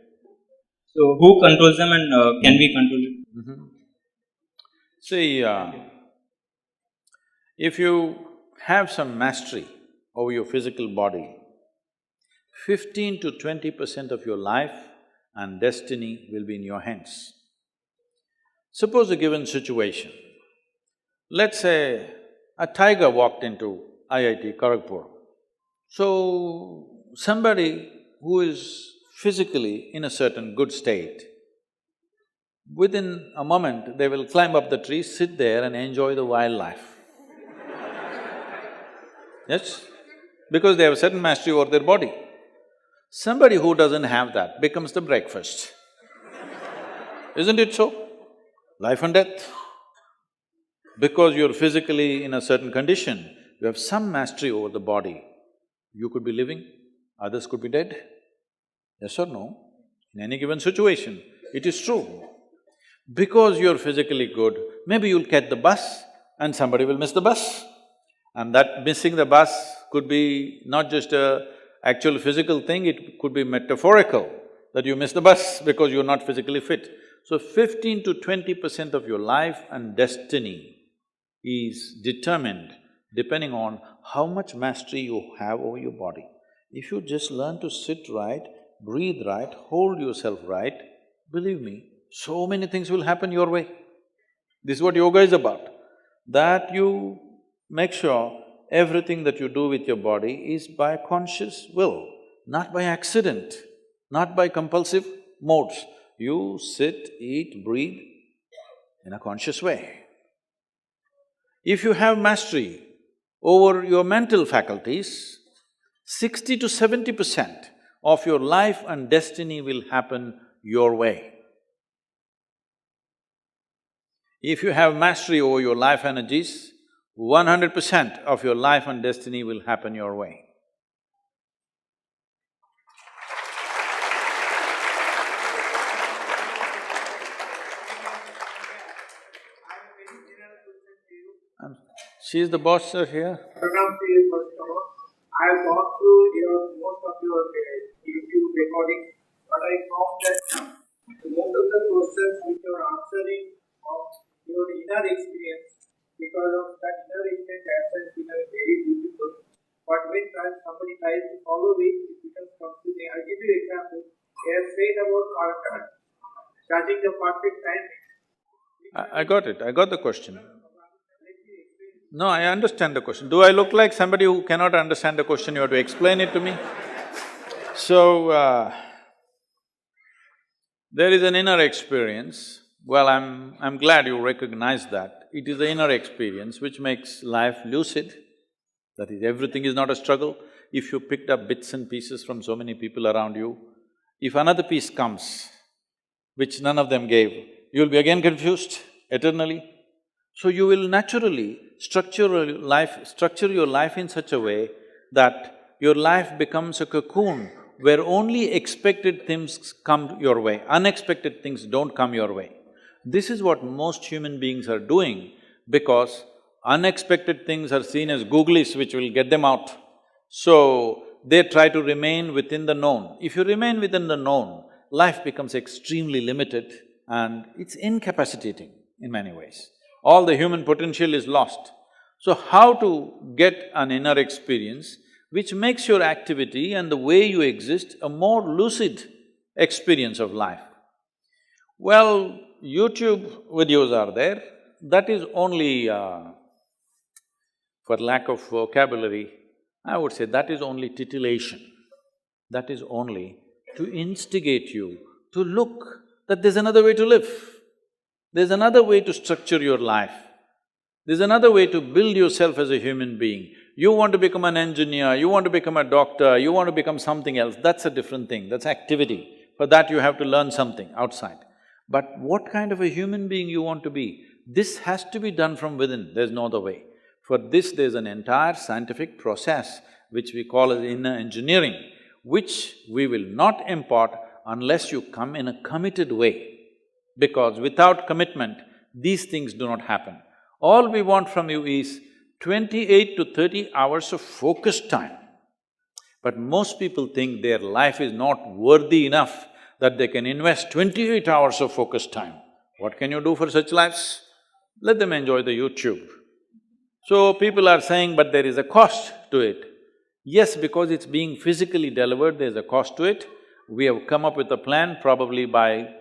So who controls them, and can we control it? See, if you have some mastery over your physical body, 15 to 20% of your life and destiny will be in your hands. Suppose a given situation, let's say a tiger walked into IIT Kharagpur. So, somebody who is physically in a certain good state, within a moment they will climb up the tree, sit there and enjoy the wildlife. Yes? Because they have a certain mastery over their body. Somebody who doesn't have that becomes the breakfast. Isn't it so? Life and death. Because you're physically in a certain condition, you have some mastery over the body. You could be living, others could be dead. Yes or no? In any given situation, it is true. Because you're physically good, maybe you'll catch the bus and somebody will miss the bus. And that missing the bus could be not just a actual physical thing, it could be metaphorical, that you miss the bus because you're not physically fit. So 15 to 20% of your life and destiny is determined depending on how much mastery you have over your body. If you just learn to sit right, breathe right, hold yourself right, believe me, so many things will happen your way. This is what yoga is about, that you make sure everything that you do with your body is by conscious will, not by accident, not by compulsive modes. You sit, eat, breathe in a conscious way. If you have mastery over your mental faculties, 60 to 70% of your life and destiny will happen your way. If you have mastery over your life energies, 100% of your life and destiny will happen your way. She is the boss, sir, here. Program to you, first of all. I have gone through most of your YouTube recordings, but I found that most of the questions which you are answering of your inner experience, because of that inner experience, answer is very beautiful. But when somebody tries to follow it, it becomes confusing. I'll give you an example. They have said about Karan, judging the perfect time. I got it, I got the question. No, I understand the question. Do I look like somebody who cannot understand the question? You have to explain it to me. So, there is an inner experience. Well, I'm glad you recognize that. It is the inner experience which makes life lucid. That is, everything is not a struggle. If you picked up bits and pieces from so many people around you, if another piece comes, which none of them gave, you'll be again confused eternally. So you will naturally structure your life in such a way that your life becomes a cocoon where only expected things come your way, unexpected things don't come your way. This is what most human beings are doing because unexpected things are seen as googlies which will get them out. So, they try to remain within the known. If you remain within the known, life becomes extremely limited and it's incapacitating in many ways. All the human potential is lost. So how to get an inner experience which makes your activity and the way you exist a more lucid experience of life? Well, YouTube videos are there, that is only, for lack of vocabulary, I would say that is only titillation. That is only to instigate you to look that there's another way to live. There's another way to structure your life. There's another way to build yourself as a human being. You want to become an engineer, you want to become a doctor, you want to become something else, that's a different thing, that's activity. For that you have to learn something outside. But what kind of a human being you want to be, this has to be done from within, there's no other way. For this, there's an entire scientific process which we call as inner engineering, which we will not impart unless you come in a committed way. Because without commitment, these things do not happen. All we want from you is 28 to 30 hours of focused time. But most people think their life is not worthy enough that they can invest 28 hours of focused time. What can you do for such lives? Let them enjoy the YouTube. So people are saying, but there is a cost to it. Yes, because it's being physically delivered, there's a cost to it. We have come up with a plan, probably by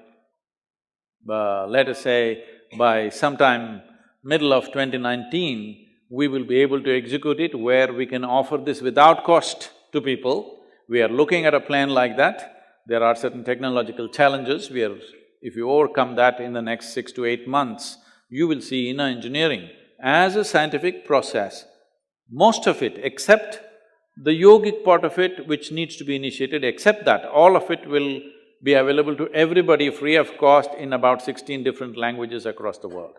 let us say, by sometime middle of 2019, we will be able to execute it where we can offer this without cost to people. We are looking at a plan like that. There are certain technological challenges, if you overcome that in the next 6 to 8 months, you will see inner engineering as a scientific process. Most of it, except the yogic part of it which needs to be initiated, except that, all of it will be available to everybody free of cost in about 16 different languages across the world.